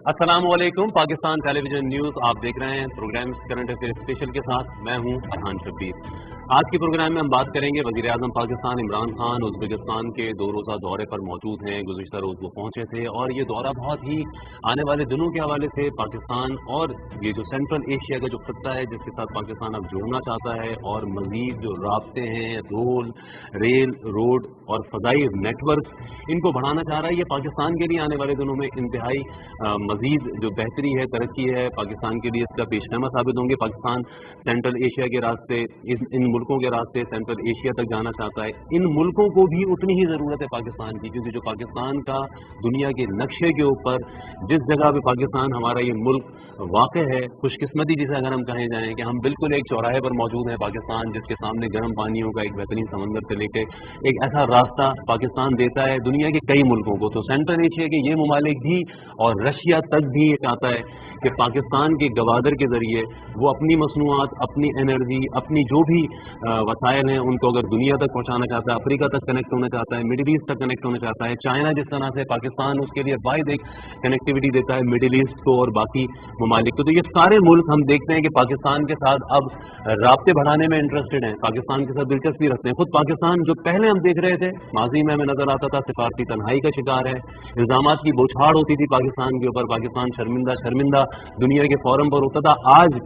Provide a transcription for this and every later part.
अस्सलाम वालेकुम। Pakistan television news आप देख रहे हैं। प्रोग्राम करंट अफेयर स्पेशल के साथ मैं हूं फरहान शब्बीर। आज के प्रोग्राम में हम बात करेंगे वज़ीर आज़म पाकिस्तान इमरान खान उज़्बेकिस्तान के 2 रोज़ा दौरे पर मौजूद हैं। गुज़िश्ता रोज़ वो पहुंचे थे और ये दौरा बहुत ही आने वाले दिनों के हवाले से पाकिस्तान और ये जो सेंट्रल एशिया का जो खत्ता है जिसके साथ पाकिस्तान अब जुड़ना चाहता है और मज़ीद जो रास्ते हैं रेल रोड और फ़ज़ाई नेटवर्क इनको बढ़ाना चाह रहा है। ये पाकिस्तान के लिए आने वाले दिनों में इंतहाई मज़ीद जो बेहतरी है, तरक्की है, पाकिस्तान के लिए इसका पेशखदमत साबित होंगे। पाकिस्तान सेंट्रल एशिया के रास्ते इन मुल्कों के रास्ते सेंट्रल एशिया तक जाना चाहता है। इन मुल्कों को भी उतनी ही ज़रूरत है पाकिस्तान की, क्योंकि जो पाकिस्तान का दुनिया के नक्शे के ऊपर जिस जगह पे पाकिस्तान हमारा ये मुल्क वाक़ है, खुशकिस्मती जिसे अगर हम कहे जाएँ कि हम बिल्कुल एक चौराहे पर मौजूद हैं पाकिस्तान, जिसके सामने गर्म पानियों का एक बेहतरीन समंदर से लेकर एक ऐसा रास्ता पाकिस्तान देता है दुनिया के कई मुल्कों को। तो सेंट्रल एशिया के ये ममालिक भी और रशिया तक भी ये चाहता है कि पाकिस्तान के गवादर के ज़रिए वो अपनी मसनूआत, अपनी एनर्जी, अपनी जो भी वसाइल हैं उनको अगर दुनिया तक पहुंचाना चाहता है, अफ्रीका तक कनेक्ट होना चाहता है, मिडिल ईस्ट तक कनेक्ट होना चाहता है। चाइना जिस तरह से पाकिस्तान उसके लिए वाहिद एक कनेक्टिविटी देता है मिडिल ईस्ट को और बाकी ममालिक को। तो ये सारे मुल्क हम देखते हैं कि पाकिस्तान के साथ अब राब्ते बढ़ाने में इंटरेस्टेड हैं, पाकिस्तान के साथ दिलचस्पी रखते हैं। खुद पाकिस्तान जो पहले हम देख रहे थे माजी में हमें नजर आता था सिफारती तन्हाई का शिकार है, इल्जामात की बौछार होती थी पाकिस्तान के ऊपर, पाकिस्तान शर्मिंदा दुनिया के फोरम पर होता था। आज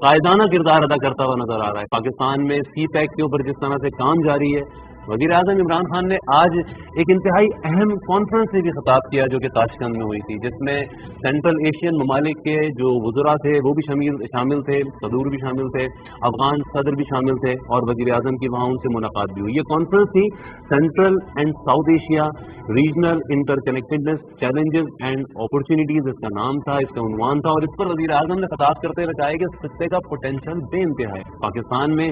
कायदाना किरदार अदा करता हुआ नजर आ रहा है। पाकिस्तान में सी पैक के ऊपर जिस तरह से काम जारी है, वज़ीर आज़म इमरान खान ने आज एक इंतहाई अहम कॉन्फ्रेंस से भी खिताब किया जो कि ताशकंद में हुई थी, जिसमें सेंट्रल एशियन ममालिक के जो वज़रा थे वो भी शामिल थे, सदूर भी शामिल थे, अफगान सदर भी शामिल थे और वज़ीर आज़म की वहाँ उनसे मुलाकात भी हुई। ये कॉन्फ्रेंस थी central and south Asia regional interconnectedness challenges and opportunities इसका नाम था, इसका उन्वान था। और इस पर वज़ीर आज़म ने खिताब करते हुए कहा कि खित्ते का पोटेंशियल बेइंतहा है। पाकिस्तान में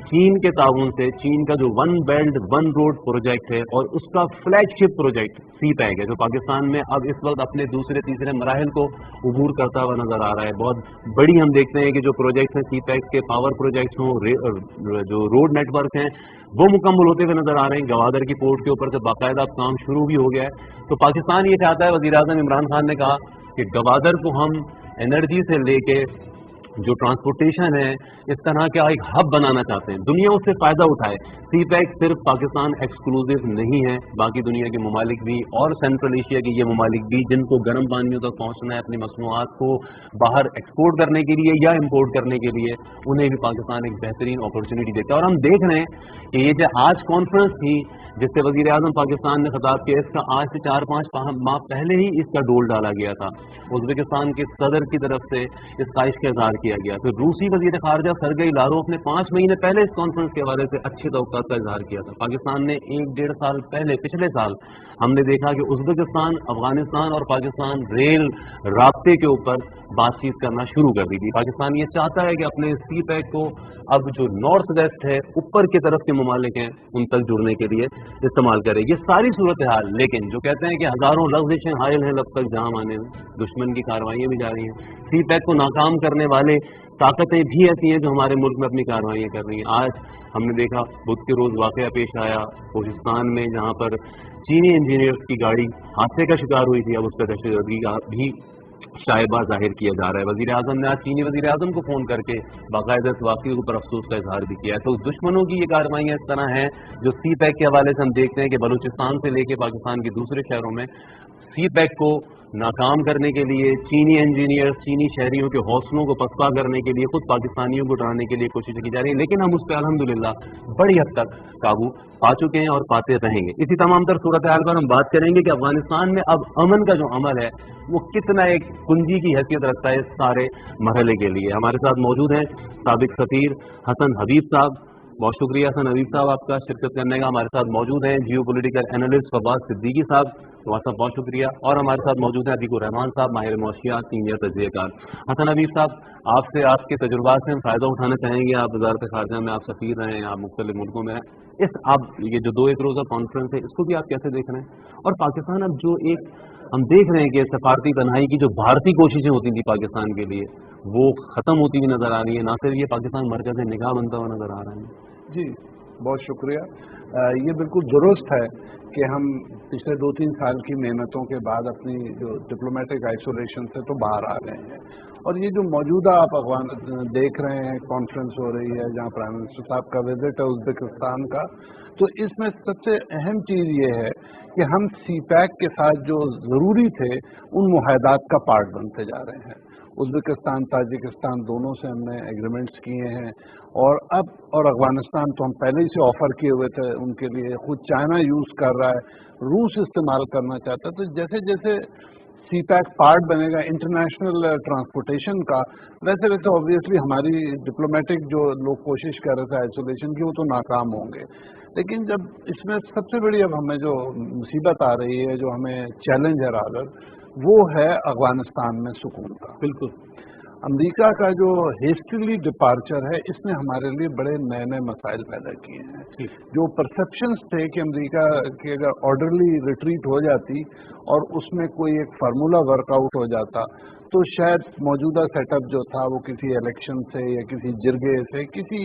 चीन के ताउन से, चीन का जो one belt one road project है और उसका फ्लैगशिप प्रोजेक्ट सी पैक है, जो पाकिस्तान में अब इस वक्त अपने दूसरे तीसरे मराहल को उबूर करता हुआ नजर आ रहा है। बहुत बड़ी हम देखते हैं कि जो प्रोजेक्ट्स हैं सी पैक के, पावर प्रोजेक्ट्स हों, जो रोड नेटवर्क हैं वो मुकम्मल होते हुए नजर आ रहे हैं। गवादर की पोर्ट के ऊपर से बाकायदा काम शुरू भी हो गया है। तो पाकिस्तान ये चाहता है, वज़ीर आज़म इमरान खान ने कहा कि गवादर को हम एनर्जी से लेके जो ट्रांसपोर्टेशन है इस तरह का एक हब बनाना चाहते हैं, दुनिया उससे फ़ायदा उठाए। सी पैक सिर्फ पाकिस्तान एक्सक्लूसिव नहीं है, बाकी दुनिया के ममालिक भी और सेंट्रल एशिया के ये ममालिक भी जिनको गर्म पानियों तक पहुँचना है अपनी मसनूआत को बाहर एक्सपोर्ट करने के लिए या इम्पोर्ट करने के लिए, उन्हें भी पाकिस्तान एक बेहतरीन अपॉर्चुनिटी देता है। और हम देख रहे हैं कि ये जो आज कॉन्फ्रेंस थी जिससे वज़ीर आज़म पाकिस्तान ने खिताब किया, इसका आज से 4-5 माह पहले ही इसका डोल डाला गया था। उज़्बेकिस्तान के सदर की तरफ से इस ख्वाहिश का इजहार किया गया। फिर रूसी वज़ीर ख़ारजा सरगई लारोव ने 5 महीने पहले इस कॉन्फ्रेंस के हवाले से अच्छे तवक्कुआत का इजहार किया था। पाकिस्तान ने 1-1.5 साल पहले, पिछले साल हमने देखा कि उज़्बेकिस्तान, अफगानिस्तान और पाकिस्तान रेल राब्ते के ऊपर बातचीत करना शुरू कर दी थी। पाकिस्तान ये चाहता है कि अपने सी पैक को अब जो नॉर्थ वेस्ट है, ऊपर की तरफ के ममालिक हैं, उन तक जुड़ने के लिए इस्तेमाल करे। ये सारी सूरत हाल, लेकिन जो कहते हैं कि हज़ारों लफ्ज़ें हायल हैं लब तक जहाँ आने में, दुश्मन की कार्रवाइयाँ भी जारी हैं। सी पैक को नाकाम करने वाले ताकतें भी ऐसी हैं जो हमारे मुल्क में अपनी कार्रवाइयाँ कर रही हैं। आज हमने देखा बुध के रोज़ वाक़या पेश आया कोहिस्तान में, जहाँ पर चीनी इंजीनियर्स की गाड़ी हादसे का शिकार हुई थी। अब उस पर दहशतगर्दी का भी शायबा जाहिर किया जा रहा है। वज़ीर आज़म ने आज चीनी वज़ीर आज़म को फ़ोन करके बाकायदा इस वाक़े के ऊपर अफसोस का इजहार भी किया है। तो दुश्मनों की ये कार्रवाइयाँ इस तरह हैं जो सी पैक के हवाले से हम देखते हैं कि बलूचिस्तान से लेके पाकिस्तान के दूसरे शहरों में सी पैक को नाकाम करने के लिए चीनी इंजीनियर्स, चीनी शहरियों के हौसलों को पसपा करने के लिए, खुद पाकिस्तानियों को डराने के लिए कोशिश की जा रही है। लेकिन हम उस पर अल्हम्दुलिल्लाह बड़ी हद तक काबू पा चुके हैं और पाते रहेंगे। इसी तमाम तर सूरत हाल पर हम बात करेंगे कि अफगानिस्तान में अब अमन का जो अमल है वो कितना एक कुंजी की हैसियत रखता है इस सारे मरहले के लिए। हमारे साथ मौजूद हैं साबिक सफीर हसन हबीब साहब। बहुत शुक्रिया हसन हबीब साहब आपका शिरकत करने का। हमारे साथ मौजूद हैं geo political analyst Fawad Siddiqui साहब, साहब बहुत शुक्रिया। और हमारे साथ मौजूद हैं अतीकुर रहमान साहब, माहिर मौशियात, सीनियर तजज़ियाकार। हसन हबीब साहब, आपसे आपके तजुर्बात से हम फ़ायदा उठाना चाहेंगे। आप वज़ारत ख़ारजा में आप सफ़ीर रहे हैं, आप मुख्तलिफ़ मुल्कों में हैं। आप ये जो 2-1 रोज़ा कॉन्फ्रेंस है इसको भी आप कैसे देख रहे हैं? और पाकिस्तान अब जो एक हम देख रहे हैं कि सफारती तन्हाई की जो भारतीय कोशिशें होती थी पाकिस्तान के लिए वो ख़त्म होती हुई नज़र आ रही है। ना सिर्फ ये पाकिस्तान मरकज़ निगाह बनता हुआ नज़र आ रहा है। जी बहुत शुक्रिया। یہ بالکل درست ہے کہ ہم پچھلے 2-3 سال کی محنتوں کے بعد اپنی جو ڈپلومیٹک آئسولیشن سے تو باہر آ گئے ہیں، اور یہ جو موجودہ آپ دیکھ رہے ہیں کانفرنس ہو رہی ہے جہاں پرائم منسٹر صاحب کا وزٹ ہے ازبکستان کا، تو اس میں سب سے اہم چیز یہ ہے کہ ہم سی پیک کے ساتھ جو ضروری تھے ان معاہدات کا پارٹ بنتے جا رہے ہیں۔ ازبکستان تاجکستان دونوں سے ہم نے ایگریمنٹس کیے ہیں، اور افغانستان تو ہم پہلے ہی سے آفر کیے ہوئے تھے ان کے لیے، خود چائنا یوز کر رہا ہے، روس استعمال کرنا چاہتا ہے۔ تو جیسے جیسے سی پیک پارٹ بنے گا انٹرنیشنل ٹرانسپورٹیشن کا، ویسے ویسے آبویسلی ہماری ڈپلومیٹک جو لوگ کوشش کر رہے تھے آئسولیشن کی وہ تو ناکام ہوں گے۔ لیکن جب اس میں سب سے بڑی اب ہمیں جو مصیبت آ رہی ہے، جو ہمیں چیلنج ہے رادر، وہ ہے افغانستان میں سکون کا۔ بالکل امریکہ کا جو ہیسٹیلی ڈپارچر ہے اس نے ہمارے لیے بڑے نئے نئے مسائل پیدا کیے ہیں۔ جو پرسیپشنز تھے کہ امریکہ کی اگر آرڈرلی ریٹریٹ ہو جاتی اور اس میں کوئی ایک فارمولا ورک آؤٹ ہو جاتا تو شاید موجودہ سیٹ اپ جو تھا وہ کسی الیکشن سے یا کسی جرگے سے کسی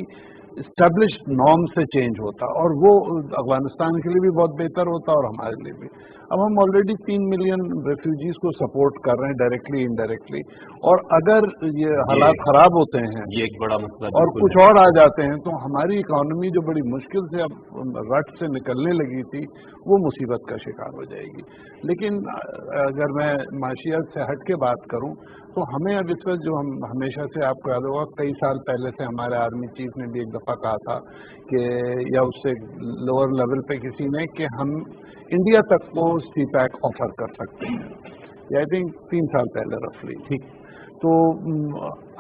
اسٹیبلشڈ نارم سے چینج ہوتا، اور وہ افغانستان کے لیے بھی بہت بہتر ہوتا اور ہمارے لیے بھی۔ اب ہم آلریڈی 3 ملین ریفیوجیز کو سپورٹ کر رہے ہیں ڈائریکٹلی انڈائریکٹلی، اور اگر یہ حالات خراب ہوتے ہیں یہ ایک بڑا مسئلہ اور کچھ اور آ جاتے ہیں تو ہماری اکانومی جو بڑی مشکل سے اب رٹ سے نکلنے لگی تھی وہ مصیبت کا شکار ہو جائے گی۔ لیکن اگر میں معاشیت سے ہٹ کے بات کروں تو ہمیں اب اس وقت جو ہم ہمیشہ سے آپ کو یاد ہوگا کئی سال پہلے سے ہمارے آرمی چیف نے بھی ایک دفعہ کہا تھا کہ یا اس سے لوور لیول پہ کسی نے کہ ہم انڈیا تک کو سی پیک آفر کر سکتے ہیں، آئی تھنک 3 سال پہلے رفلی۔ ٹھیک، تو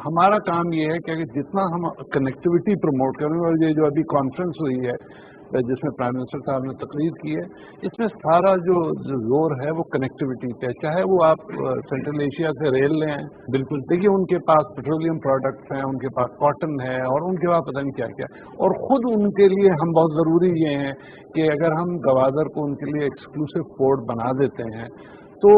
ہمارا کام یہ ہے کہ جتنا ہم کنیکٹیوٹی پروموٹ کریں، اور یہ جو ابھی کانفرنس ہوئی ہے جس میں پرائم منسٹر صاحب نے تقریر کی ہے، اس میں سارا جو زور ہے وہ کنیکٹیوٹی پہ، چاہے وہ آپ سینٹرل ایشیا سے ریل لیں، بالکل دیکھیے ان کے پاس پیٹرولیم پروڈکٹس ہیں، ان کے پاس کاٹن ہے، اور ان کے پاس پتہ نہیں کیا کیا، اور خود ان کے لیے ہم بہت ضروری یہ ہیں کہ اگر ہم گوادر کو ان کے لیے ایکسکلوسو پورٹ بنا دیتے ہیں تو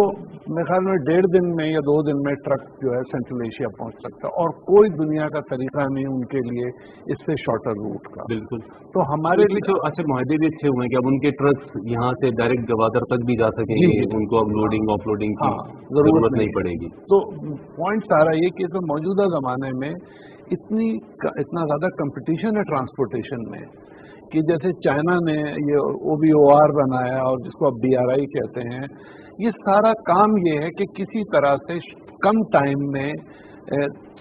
میرے خیال میں 1.5 دن میں یا 2 دن میں ٹرک جو ہے سینٹرل ایشیا پہنچ سکتا ہے، اور کوئی دنیا کا طریقہ نہیں ان کے لیے اس سے شارٹر روٹ کا۔ بالکل، تو ہمارے لیے جو اچھا معاہدے بھی اچھے ہوئے ہیں کہ اب ان کے ٹرکس یہاں سے ڈائریکٹ گوادر تک بھی جا سکیں گے، ان کو اب لوڈنگ آف لوڈنگ کی ضرورت نہیں پڑے گی۔ تو پوائنٹ سارا یہ کہ تو موجودہ زمانے میں اتنا زیادہ کمپٹیشن ہے ٹرانسپورٹیشن میں کہ جیسے چائنا نے یہ OBOR بنایا اور جس کو اب BRI کہتے ہیں، یہ سارا کام یہ ہے کہ کسی طرح سے کم ٹائم میں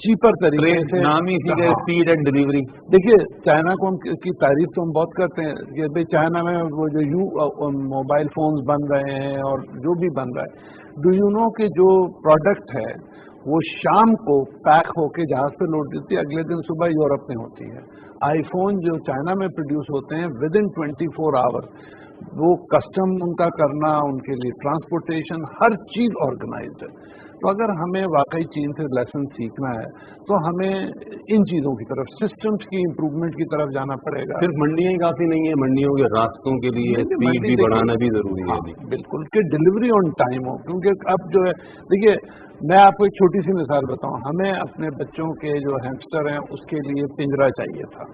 چیپر طریقے سے نام ہی اسی کا اسپیڈ اینڈ ڈیلیوری۔ دیکھیے چائنا کو کی تعریف تو ہم بہت کرتے ہیں کہ بھائی چائنا میں وہ جو موبائل فونز بن رہے ہیں اور جو بھی بن رہا ہے، ڈو یو نو کہ جو پروڈکٹ ہے وہ شام کو پیک ہو کے جہاز پہ لوٹ دیتی ہے، اگلے دن صبح یورپ میں ہوتی ہے۔ آئی فون جو چائنا میں پروڈیوس ہوتے ہیں ودن 24 آور، وہ کسٹم ان کا کرنا، ان کے لیے ٹرانسپورٹیشن، ہر چیز آرگنائزڈ ہے۔ تو اگر ہمیں واقعی چین سے لیسن سیکھنا ہے تو ہمیں ان چیزوں کی طرف، سسٹمز کی امپروومنٹ کی طرف جانا پڑے گا۔ صرف منڈیاں ہی کافی نہیں ہے، منڈیوں کے راستوں کے لیے اسپیڈ بھی بڑھانا بھی ضروری ہے۔ بالکل کہ ڈلیوری آن ٹائم ہو، کیونکہ اب جو ہے دیکھیے میں آپ کو ایک چھوٹی سی مثال بتاؤں، ہمیں اپنے بچوں کے جو ہیمسٹر ہیں اس کے لیے پنجرا چاہیے تھا،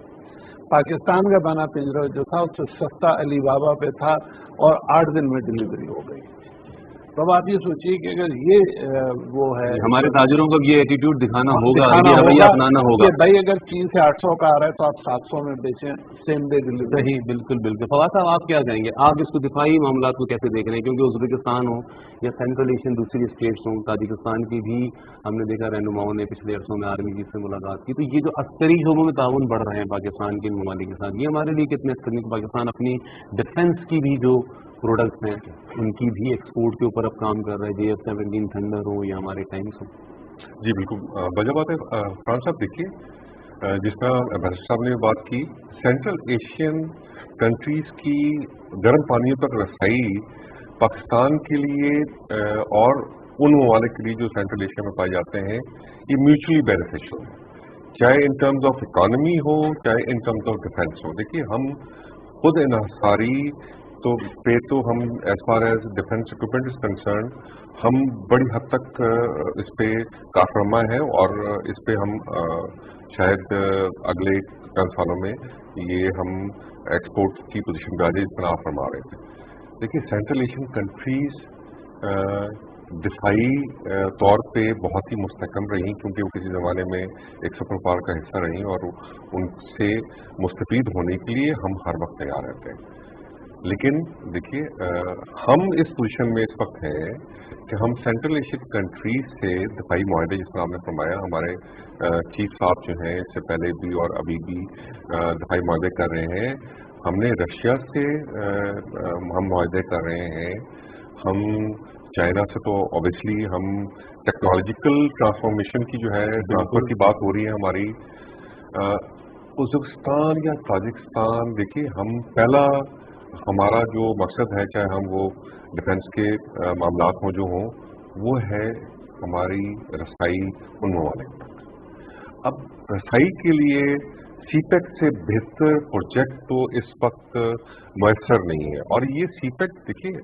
پاکستان کا بنا پنجرا جو تھا اس سے سستا علی بابا پہ تھا اور 8 دن میں ڈلیوری ہو گئی۔ تو اب آپ یہ سوچیے کہ اگر یہ وہ ہے، ہمارے تاجروں کو یہ ایٹیٹیوڈ دکھانا ہوگا، یہ رویہ اپنانا ہوگا کہ بھائی اگر چین سے 800 کا آ رہا ہے تو آپ 700 میں بیچیں، سیم ڈے ڈلیوری۔ صحیح، بالکل بالکل۔ فواد صاحب آپ کیا کہیں گے، آپ اس کو دفاعی معاملات کو کیسے دیکھ رہے ہیں؟ کیونکہ ازبکستان ہو یا سینٹرل ایشین دوسری اسٹیٹس ہوں، تاجکستان کی بھی ہم نے دیکھا رہنماؤں نے پچھلے عرصوں میں آرمی چیف سے ملاقات کی، تو یہ جو عسکری شعبوں میں تعاون بڑھ رہے ہیں پاکستان کے ممالک کے ساتھ، یہ ہمارے لیے کتنے اچھے ہیں؟ پاکستان اپنی ڈیفینس کی بھی جو پروڈکٹس ہیں ان کی بھی ایکسپورٹ کے اوپر اب کام کر رہا ہے، JF-17 تھنڈر ہو یا ہمارے ٹینکس ہوں۔ جی بالکل وجہ بات ہے فرحان صاحب، دیکھیے جس طرح امبیسڈر صاحب نے بات کی، سینٹرل ایشین کنٹریز کی گرم پانیوں تک رسائی پاکستان کے لیے اور ان ممالک کے لیے جو سینٹرل ایشیا میں پائے جاتے ہیں یہ میوچلی بینیفیشل ہے، چاہے ان ٹرمز آف اکانومی ہو چاہے ان ٹرمز آف ڈیفینس ہو۔ دیکھیے ہم خود انحصاری تو ہم as far as defence equipment is concern ہم بڑی حد تک اس پہ کارفرما ہیں، اور اس پہ ہم شاید اگلے چند سالوں میں یہ ہم ایکسپورٹ کی پوزیشن پہ آ جائے جس طرح آپ فرما رہے تھے. دیکھیے سینٹرل ایشین کنٹریز دفاعی طور پہ بہت ہی مستحکم رہی کیونکہ وہ کسی زمانے میں ایک سپر پاور کا حصہ رہی اور ان سے مستفید ہونے کے لیے ہم ہر وقت تیار رہتے ہیں. لیکن دیکھیے ہم اس پوزیشن میں اس وقت ہیں کہ ہم سینٹرل ایشین کنٹریز سے دفاعی معاہدے جس طرح آپ نے فرمایا ہمارے چیف صاحب جو ہیں اس سے پہلے بھی اور ابھی بھی دفاعی معاہدے کر رہے ہیں. ہم نے رشیا سے ہم معاہدے کر رہے ہیں. ہم چائنا سے تو اوبیسلی ہم ٹیکنالوجیکل ٹرانسفارمیشن کی جو ہے ٹرانسفر کی بات ہو رہی ہے ہماری. ازبکستان یا تاجکستان دیکھیے ہم پہلا ہمارا جو مقصد ہے چاہے ہم وہ ڈیفنس کے معاملات ہوں جو ہوں وہ ہے ہماری رسائی ان ممالک تک. اب رسائی کے لیے سی پیک سے بہتر پروجیکٹ تو اس وقت میسر نہیں ہے. اور یہ سی پیک دیکھیے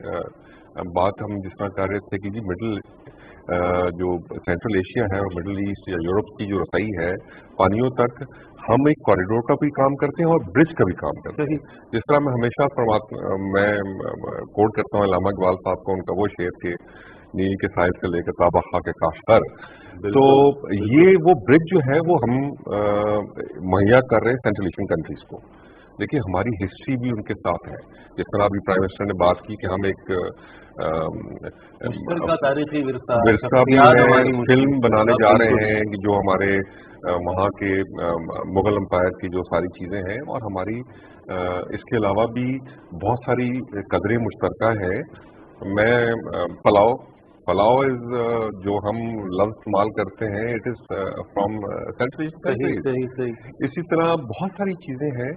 بات ہم جس طرح کر رہے تھے کہ جی مڈل جو سینٹرل ایشیا ہے اور مڈل ایسٹ یا یورپ کی جو رسائی ہے پانیوں تک ہم ایک کوریڈور کا بھی کام کرتے ہیں اور برج کا بھی کام کرتے ہیں. جس طرح میں ہمیشہ میں کوٹ کرتا ہوں علامہ اقبال صاحب کو ان کا وہ شعر کہ نیل کے ساحل سے لے کے تابہ خاک کے کاشغر. تو یہ وہ برج جو ہے وہ ہم مہیا کر رہے ہیں سینٹرل ایشین کنٹریز کو. دیکھیے ہماری ہسٹری بھی ان کے ساتھ ہے. جس طرح ابھی پرائم منسٹر نے بات کی کہ ہم ایک تاریخی ورثہ بھی ہے فلم بنانے جا رہے ہیں جو ہمارے وہاں کے مغل امپائر کی جو ساری چیزیں ہیں اور ہماری اس کے علاوہ بھی بہت ساری قدریں مشترکہ ہیں. میں پلاؤ از جو ہم لفظ استعمال کرتے ہیں اٹ از فرام سینٹرل. اسی طرح بہت ساری چیزیں ہیں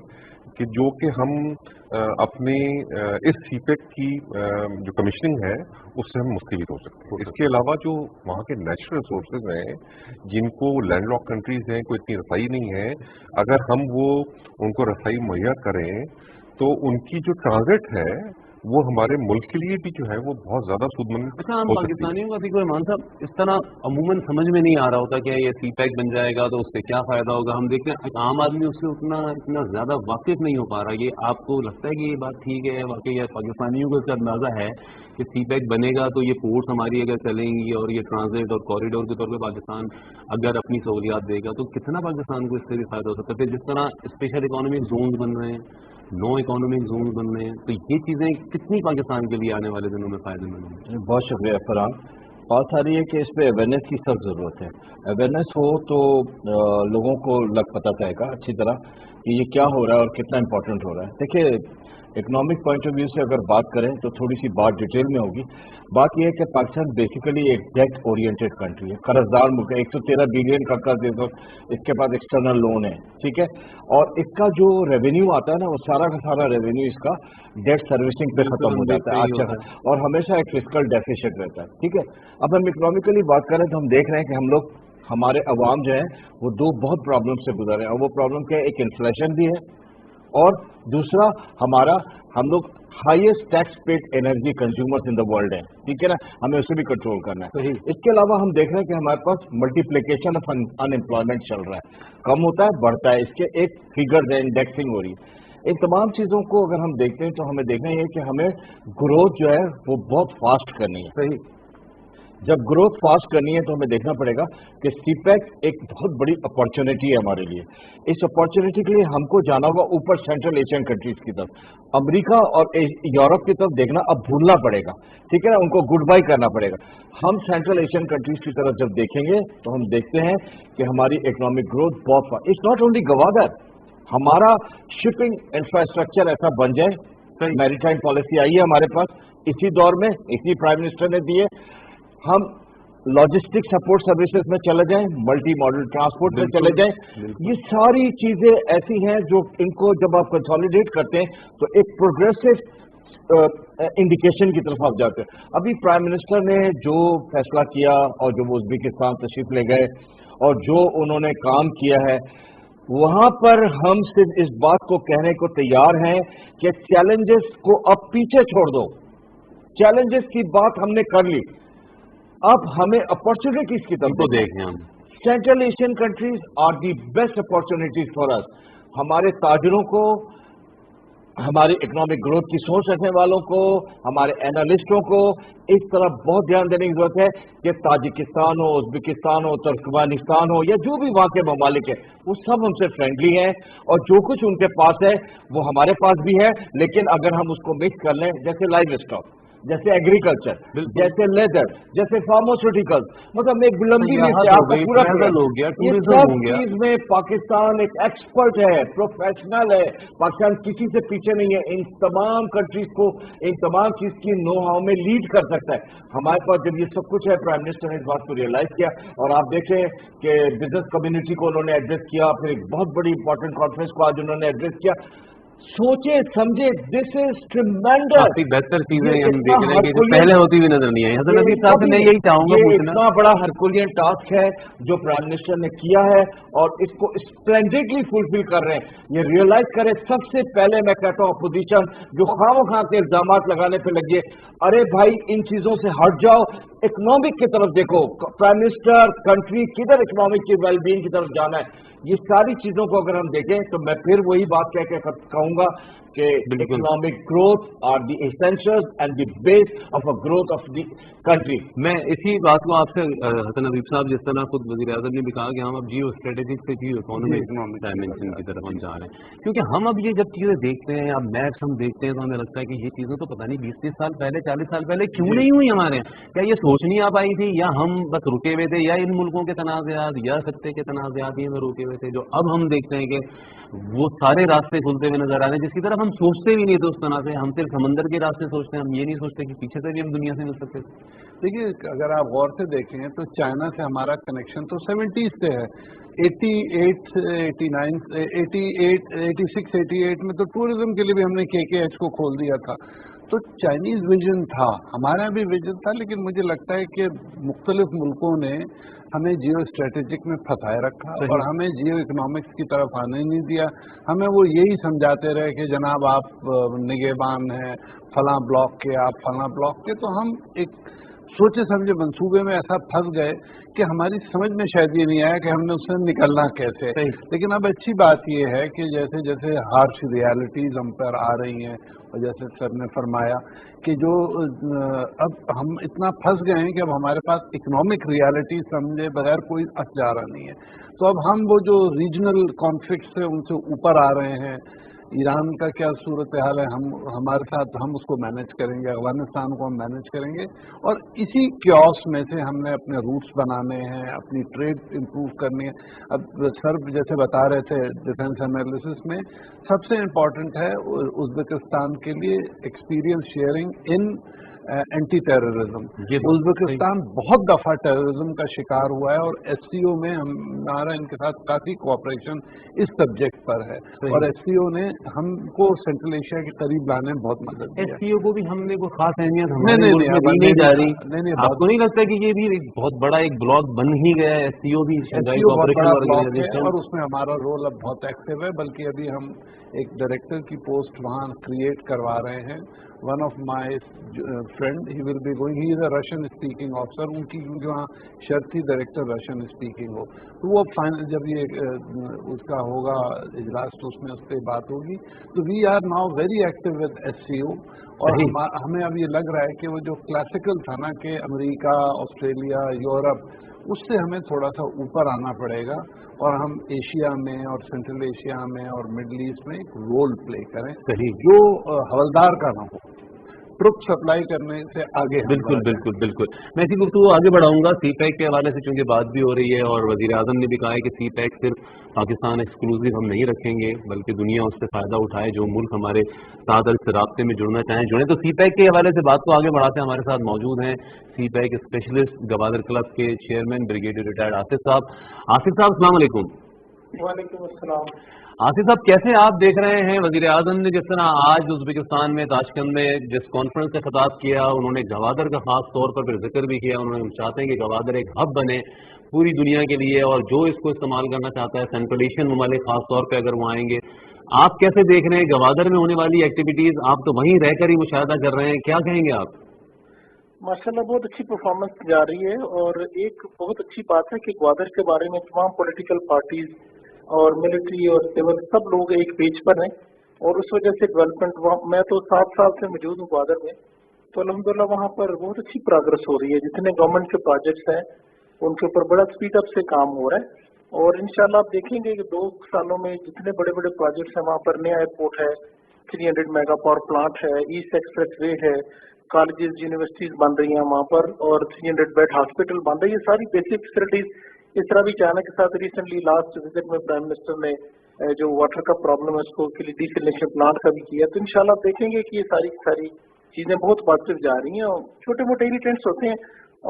کہ جو کہ ہم اپنے اس سی پیک کی جو کمیشننگ ہے اس سے ہم مستفید ہو سکتے ہیں. اس کے علاوہ جو وہاں کے نیچرل ریسورسز ہیں جن کو لینڈ لاک کنٹریز ہیں کوئی اتنی رسائی نہیں ہے اگر ہم وہ ان کو رسائی مہیا کریں تو ان کی جو ٹرانزٹ ہے وہ ہمارے ملک کے لیے بھی جو ہے وہ بہت زیادہ سود مند. اچھا ہم پاکستانیوں کا بھی کوئی مان صاحب اس طرح عموماً سمجھ میں نہیں آ رہا ہوتا کہ یہ سی پیک بن جائے گا تو اس سے کیا فائدہ ہوگا. ہم دیکھتے ہیں عام آدمی اس سے اتنا زیادہ واقف نہیں ہو پا رہا. یہ آپ کو لگتا ہے کہ یہ بات ٹھیک ہے واقعی پاکستانیوں کو اس کا اندازہ ہے کہ سی پیک بنے گا تو یہ پورٹس ہماری اگر چلیں گی اور یہ ٹرانزٹ اور کوریڈور کے طور پہ پاکستان اگر اپنی سہولیات دے گا تو کتنا پاکستان کو اس سے بھی فائدہ ہو سکتا ہے. جس طرح اسپیشل اکانومک زونز بن رہے ہیں نو اکانومک زون بن رہے ہیں تو یہ چیزیں کتنی پاکستان کے لیے آنے والے دنوں میں فائدے مند ہیں. بہت شکریہ فرحان. بات آ رہی ہے کہ اس پہ اویئرنیس کی سخت ضرورت ہے. اویئرنیس ہو تو لوگوں کو پتہ چلے گا اچھی طرح کہ یہ کیا ہو رہا ہے اور کتنا امپورٹنٹ ہو رہا ہے. دیکھیے اکنامک پوائنٹ آف ویو سے اگر بات کریں تو تھوڑی سی بات ڈیٹیل میں ہوگی. بات یہ ہے کہ پاکستان بیسیکلی ایک ڈیٹ اورینٹیڈ کنٹری ہے. قرض دار ملک ہے. 113 بلین کا قرض اس کے پاس ایکسٹرنل لون ہے. ٹھیک ہے. اور اس کا جو ریونیو آتا ہے نا وہ سارا کا سارا ریونیو اس کا ڈیٹ سروسنگ پہ ختم ہو جاتا ہے. اچھا اور ہمیشہ ایک فسکل ڈیفیسٹ رہتا ہے. ٹھیک ہے. اب ہم اکنامیکلی بات کریں تو ہم دیکھ رہے ہیں کہ ہم لوگ ہمارے عوام جو ہیں وہ دو بہت پرابلم سے گزر رہے ہیں. اور وہ پرابلم کیا ہے؟ ایک انفلیشن بھی ہے اور دوسرا ہم لوگ highest tax paid energy consumers in the world ہیں. ٹھیک ہے نا. ہمیں اسے بھی کنٹرول کرنا ہے. اس کے علاوہ ہم دیکھ رہے ہیں کہ ہمارے پاس ملٹیپلیکیشن آف ان امپلائمنٹ چل رہا ہے. کم ہوتا ہے بڑھتا ہے. اس کے ایک فگر ہے انڈیکسنگ ہو رہی ہے. ان تمام چیزوں کو اگر ہم دیکھتے ہیں تو ہمیں دیکھنا یہ کہ ہمیں گروتھ جو ہے وہ بہت فاسٹ کرنی ہے. صحیح. جب گروتھ فاسٹ کرنی ہے تو ہمیں دیکھنا پڑے گا کہ سی پیک ایک بہت بڑی اپارچونیٹی ہے ہمارے لیے. اس اپارچونیٹی کے لیے ہم کو جانا ہوگا اوپر سینٹرل ایشین کنٹریز کی طرف. امریکہ اور یورپ کی طرف دیکھنا اب بھولنا پڑے گا. ٹھیک ہے نا. ان کو گڈ بائی کرنا پڑے گا. ہم سینٹرل ایشین کنٹریز کی طرف جب دیکھیں گے تو ہم دیکھتے ہیں کہ ہماری اکنامک گروتھ بہت fast. It's not only Gwadar. ہمارا شپنگ انفراسٹرکچر ایسا بن جائے. میری ٹائم پالیسی آئی ہے ہمارے پاس اسی دور میں, اسی پرائم منسٹر نے دیے. ہم لاجسٹک سپورٹ سروسز میں چلے جائیں, ملٹی ماڈل ٹرانسپورٹ میں چلے جائیں. یہ ساری چیزیں ایسی ہیں جو ان کو جب آپ کنسالیڈیٹ کرتے ہیں تو ایک پروگریسو انڈیکیشن کی طرف آپ جاتے ہیں. ابھی پرائم منسٹر نے جو فیصلہ کیا اور جو وہ ازبکستان تشریف لے گئے اور جو انہوں نے کام کیا ہے وہاں پر ہم صرف اس بات کو کہنے کو تیار ہیں کہ چیلنجز کو اب پیچھے چھوڑ دو. چیلنجز کی بات ہم نے کر لی. اب ہمیں اپارچونیٹیز کی طرف دیکھیں. ہم central Asian countries are the best opportunities for us. हमारे ताजरों को, हमारी इकोनॉमिक ग्रोथ की सोच रखने वालों को, हमारे एनालिस्टों को इस तरफ बहुत ध्यान देने की जरूरत है कि ताजिकिस्तान हो, उज्बेकिस्तान हो, तुर्कमेनिस्तान हो या जो भी वहाँ के ममालिक है, वो सब हमसे फ्रेंडली हैं और जो कुछ उनके पास है वो हमारे पास भी है। लेकिन अगर हम उसको मिक्स कर लें, जैसे लाइव स्टॉक, जैसे एग्रीकल्चर, जैसे लेदर, जैसे फार्मास्यूटिकल्स, मतलब एक लंबी लिस्ट आपको पूरा हो गया, ये टूरिज्म सब हो गया। चीज में पाकिस्तान एक एक्सपर्ट है, प्रोफेशनल है। पाकिस्तान किसी से पीछे नहीं है, इन तमाम कंट्रीज को, इन तमाम चीज की नो हाउ में लीड कर सकता है। हमारे पास जब ये सब कुछ है, प्राइम मिनिस्टर ने इस बात को रियलाइज किया और आप देखें कि बिजनेस कम्युनिटी को उन्होंने एड्रेस किया, फिर एक बहुत बड़ी इंपॉर्टेंट कॉन्फ्रेंस को आज उन्होंने एड्रेस किया। सोचे समझे, दिस इज ट्रिमेंडस। काफी बेहतर चीजें हम देख रहे हैं कि जो पहले होती हुई नजर नहीं आई। हसन नबी साहब से मैं यही चाहूंगा ये पूछना, इतना बड़ा हरकुलियन टास्क है जो प्राइम मिनिस्टर ने किया है और इसको स्प्लेंडेडली फुलफिल कर रहे हैं। ये रियलाइज करें, सबसे पहले मैं कहता हूँ अपोजिशन जो खामखा के इल्जाम लगाने पे लगी है, अरे भाई इन चीजों से हट जाओ, इकोनॉमिक की तरफ देखो। प्राइम मिनिस्टर कंट्री किधर इकोनॉमिक की वेलबींग की तरफ जाना है, ये सारी चीजों को अगर हम देखें तो मैं फिर वही बात कह के कहूंगा कि economic growth are the essentials and the base of a growth of the country. मैं इसी बात को आपसे हसन नबी साहब, जिस तरह खुद वज़ीर आज़म ने भी कहा कि हम अब जियो स्ट्रेटेजिक से जियो इकोनॉमिक डायमेंशन की तरफ हम जा रहे हैं, क्योंकि हम अब ये जब चीजें देखते हैं, अब मैप्स हम देखते हैं तो हमें लगता है कि ये चीजें तो पता नहीं 20-30 साल पहले, 40 साल पहले क्यों नहीं हुई हमारे यहाँ। क्या ये सोच नहीं आ पाई थी, या हम बस रुके हुए थे, या इन मुल्कों के तनाज़ात या खत्ते के तनाज़ात ही में रुके हुए थे, जो अब हम देखते हैं कि वो सारे रास्ते खुलते हुए नजर आ रहे हैं जिसकी तरफ हम सोचते भी नहीं थे उस तरह से। हम सिर्फ समंदर के रास्ते सोचते हैं, हम ये नहीं सोचते कि पीछे से भी हम दुनिया से मिल सकते थे। देखिए, अगर आप गौर से देखें तो चाइना से हमारा कनेक्शन तो 70s से है। 88, 89, 88, 86, 88 में तो टूरिज्म के लिए भी हमने KKH को खोल दिया था। तो चाइनीज विजन था, हमारा भी विजन था, लेकिन मुझे लगता है कि मुख्तलिफ मुल्कों ने हमें जियो स्ट्रेटेजिक में फंसाए रखा और हमें जियो इकोनॉमिक्स की तरफ आने नहीं दिया। हमें वो यही समझाते रहे कि जनाब आप निगहबान हैं फलां ब्लॉक के, आप फलां ब्लॉक के। तो हम एक सोचे समझे मंसूबे में ऐसा फंस गए कि हमारी समझ में शायद ये नहीं आया कि हमने उससे निकलना कैसे। लेकिन अब अच्छी बात ये है कि जैसे जैसे हार्श रियलिटीज हम पर आ रही हैं और जैसे सर ने फरमाया कि जो अब हम इतना फंस गए हैं कि अब हमारे पास इकोनॉमिक रियलिटी समझे बगैर कोई चारा नहीं है। तो अब हम वो जो रीजनल कॉन्फ्लिक्ट्स है उनसे ऊपर आ रहे हैं। ईरान का क्या सूरत हाल है, हमारे साथ हम उसको मैनेज करेंगे, अफगानिस्तान को हम मैनेज करेंगे, और इसी क्योस में से हमने अपने रूट्स बनाने हैं, अपनी ट्रेड इंप्रूव करनी है। अब सर जैसे बता रहे थे डिफेंस एनालिसिस में सबसे इम्पोर्टेंट है उज्बेकिस्तान के लिए एक्सपीरियंस शेयरिंग इन एंटी टेररिज्म। उज्बेकिस्तान बहुत दफा टेररिज्म का शिकार हुआ है और SCO में हमारा इनके साथ काफी कोऑपरेशन इस सब्जेक्ट पर है और SCO ने हमको सेंट्रल एशिया के करीब लाने में बहुत मदद की। SCO को भी हमने कोई खास अहमियत हमारे मुल्क में दी नहीं जा रही। नहीं, आपको नहीं लगता कि ये भी एक बहुत बड़ा एक ब्लॉक बन ही गया है? SCO भी और उसमें हमारा रोल अब बहुत एक्टिव है, बल्कि अभी हम एक डायरेक्टर की पोस्ट वहाँ क्रिएट करवा रहे हैं। One of my friend he will be going, he is a Russian speaking officer, उनकी क्योंकि वहाँ शर्त थी डायरेक्टर रशियन स्पीकिंग हो। तो वो फाइनल जब ये उसका होगा इजलास तो उसमें उस पर बात होगी। तो we are now very active with SCO और हमें अब ये लग रहा है कि वो जो क्लासिकल था ना कि अमेरिका, ऑस्ट्रेलिया, यूरोप, उससे हमें थोड़ा सा ऊपर आना पड़ेगा और हम एशिया में और सेंट्रल एशिया में और मिडल ईस्ट में एक रोल प्ले करें जो हवलदार का ना हो, ट्रुप सप्लाई करने से आगे। बिल्कुल बिल्कुल बिल्कुल। मैं इसी गुफ्तगू आगे बढ़ाऊंगा CPEC के हवाले से, चूंकि बात भी हो रही है और वजीर आजम ने भी कहा है कि CPEC सिर्फ पाकिस्तान एक्सक्लूसिव हम नहीं रखेंगे बल्कि दुनिया उससे फायदा उठाए, जो मुल्क हमारे साथ इस रास्ते में जुड़ना चाहें जुड़े। तो CPEC के हवाले से बात को आगे बढ़ाते हैं। हमारे साथ मौजूद हैं CPEC स्पेशलिस्ट गवादर क्लब के चेयरमैन ब्रिगेडियर रिटायर्ड आसिफ साहब। आसिफ साहब अस्सलाम वालेकुम। वालेकुम अस्सलाम। आसिफ साहब, कैसे आप देख रहे हैं वजीर आजम ने जिस तरह आज उज्बेकिस्तान में ताशकंद में जिस कॉन्फ्रेंस से खिताब किया, उन्होंने गवादर का खास तौर पर फिर जिक्र भी किया। उन्होंने चाहते हैं कि गवादर एक हब बने पूरी दुनिया के लिए और जो इसको इस्तेमाल करना चाहता है सेंट्रल एशियन ममालिक खास तौर पर अगर वो आएंगे। आप कैसे देख रहे हैं गवादर में होने वाली एक्टिविटीज? आप तो वहीं रहकर ही मुशाहिदा कर रहे हैं, क्या कहेंगे आप? माशाल्लाह बहुत अच्छी परफॉर्मेंस जा रही है और एक बहुत अच्छी बात है कि ग्वादर के बारे में तमाम पॉलिटिकल पार्टीज और मिलिट्री और सिविल सब लोग एक पेज पर हैं, और उस वजह से डेवलपमेंट मैं तो 7 साल से मौजूद हूँ ग्वादर में, तो अल्हम्दुलिल्लाह वहाँ पर बहुत अच्छी प्रोग्रेस हो रही है। जितने गवर्नमेंट के प्रोजेक्ट्स हैं उनके ऊपर बड़ा स्पीड अप से काम हो रहा है, और इंशाल्लाह आप देखेंगे कि 2 सालों में जितने बड़े बड़े प्रोजेक्ट्स हैं वहाँ पर नया एयरपोर्ट है, 300 मेगा पावर प्लांट है, ईस्ट एक्सप्रेस वे है, कॉलेजेस यूनिवर्सिटीज बन रही हैं वहाँ पर, और 300 बेड हॉस्पिटल बन रही है। ये सारी बेसिक फैसिलिटीज इस तरह भी चाइना के साथ रिसेंटली लास्ट विजिट में प्राइम मिनिस्टर ने जो वाटर का प्रॉब्लम है उसको डिसैलिनेशन प्लांट का भी किया। तो इंशाल्लाह आप देखेंगे कि ये सारी चीजें बहुत पॉजिटिव जा रही हैं, और छोटे मोटे इरिटेंट्स होते हैं।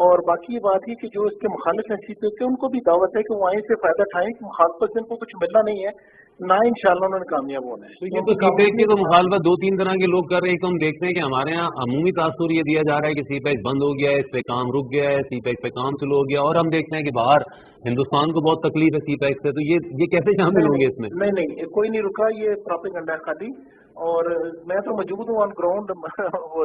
और बाकी ये बात है कि जो इसके मुखालिफ हैं सीपीओ के, उनको भी दावत है कि वो आए से फायदा उठाएं, कि मुखालफत से उनको कुछ मिलना नहीं है, ना इंशाल्लाह उन्होंने कामयाब होना है। तो ये तो सीपैक की तो मुखालफत 2-3 तरह के लोग कर रहे हैं। तो हम देखते हैं कि हमारे यहाँ अमूमी तासुर ये दिया जा रहा है कि सीपैक बंद हो गया है, इस पे काम रुक गया है, सीपैक पे काम शुरू हो गया, और हम देखते हैं कि बाहर हिंदुस्तान को बहुत तकलीफ है सीपैक से। तो ये कैसे शामिल होंगे इसमें? नहीं, कोई नहीं रुका, ये प्रोपेगेंडा है खाली। और मैं तो मौजूद हूँ ऑन ग्राउंड,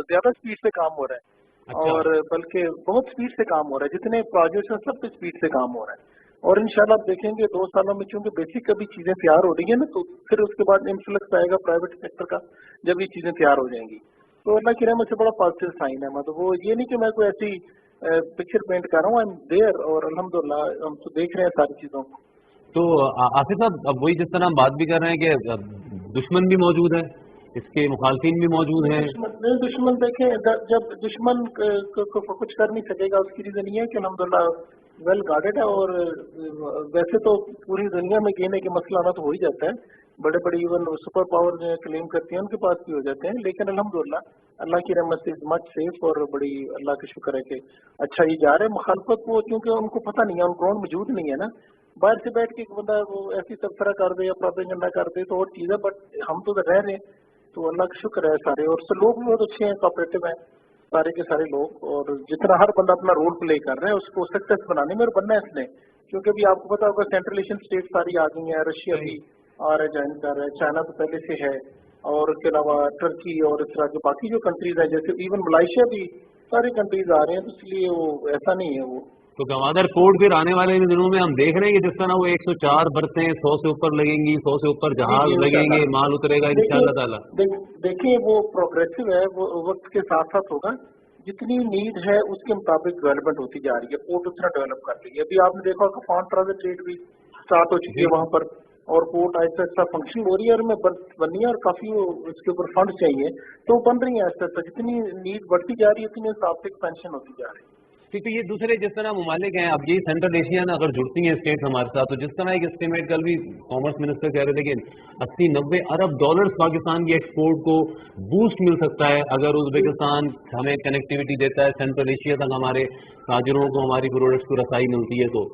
ज्यादा स्पीड से काम हो रहा है। अच्छा। और बल्कि बहुत स्पीड से काम हो रहा है, जितने प्रोजेक्ट्स हैं सब पे स्पीड से काम हो रहा है। और इंशाल्लाह आप देखेंगे 2 सालों में, चूंकि बेसिक अभी चीजें तैयार हो रही है ना, तो फिर उसके बाद इन्फ्लक्स आएगा प्राइवेट सेक्टर का, जब ये चीजें तैयार हो जाएंगी। तो अल्लाह की रहमत से बड़ा पॉजिटिव साइन है। मतलब वो ये नहीं कि मैं कोई ऐसी पिक्चर पेंट कर रहा हूँ, आई एम देयर, और अल्हम्दुलिल्लाह हम तो देख रहे हैं सारी चीजों को। तो आसिफ साहब, अब वही जिस तरह हम बात भी कर रहे हैं कि दुश्मन भी मौजूद है, इसके मुखालफिन भी मौजूद हैं। दुश्मन देखें, जब दुश्मन को कुछ कर नहीं सकेगा, उसकी रीजन ये है कि अल्हम्दुलिल्लाह वेल गार्डेड है। और वैसे तो पूरी दुनिया में कहने के मसला ना तो हो ही जाता है, बड़े बड़े इवन सुपर पावर जो क्लेम करती हैं उनके पास भी हो जाते हैं, लेकिन अल्हम्दुलिल्लाह अल्लाह की रहमत से इज मच सेफ, और बड़ी अल्लाह का शुक्र है कि अच्छा ही जा रहे हैं। मुखालफत वो क्योंकि उनको पता नहीं है, उन ग्राउंड मौजूद नहीं है ना, बाहर से बैठ के एक बंदा वो ऐसी तबसरा कर दे या प्रोपेगेंडा कर दे तो और चीज़ है, बट हम तो रह रहे हैं, तो अल्लाह का शुक्र है सारे। और लोग भी बहुत अच्छे हैं, कोऑपरेटिव हैं सारे के सारे लोग, और जितना हर बंदा अपना रोल प्ले कर रहा है उसको सक्सेस बनाने में और बनना है इसने। क्योंकि अभी आपको पता होगा सेंट्रल एशियन स्टेट सारी आ गई हैं, रशिया भी आ रहा है, ज्वाइन कर रहा है, चाइना तो पहले से है, और उसके अलावा टर्की और इस तरह के बाकी जो कंट्रीज हैं, जैसे इवन मलाइशिया भी, सारी कंट्रीज आ रहे हैं। तो इसलिए वो ऐसा नहीं है वो। तो गवादर पोर्ट फिर आने वाले दिनों में हम देख रहे हैं कि जिस तरह वो 104 बरतें 100 से ऊपर लगेंगी, 100 से ऊपर जहाज लगेंगे, माल उतरेगा इंशाअल्लाह ताला। देखिए वो प्रोग्रेसिव है, वो वक्त के साथ साथ होगा। जितनी नीड है उसके मुताबिक डेवलपमेंट होती जा रही है, पोर्ट उतना डेवलप कर रही है। अभी आपने देखा होगा फॉरेन ट्रांजिट रेट भी स्टार्ट हो चुकी है वहाँ पर, और पोर्ट ऐसा ऐसा फंक्शन हो रही है, और मैं बननी है, और काफी वो इसके ऊपर फंड चाहिए, तो बन रही है ऐसा ऐसा। जितनी नीड बढ़ती जा रही है उतनी हिसाब से एक्सपेंशन होती जा रही है। क्योंकि ये दूसरे जिस तरह ममालिक हैं, अब ये सेंट्रल एशिया ना अगर जुड़ती हैं स्टेट्स हमारे साथ, तो जिस तरह एक एस्टिमेट कल भी कॉमर्स मिनिस्टर कह रहे थे कि 80-90 अरब डॉलर्स पाकिस्तान की एक्सपोर्ट को बूस्ट मिल सकता है अगर उज़्बेकिस्तान हमें कनेक्टिविटी देता है, सेंट्रल एशिया तक हमारे ताजरों को हमारी प्रोडक्ट्स को रसाई मिलती है। तो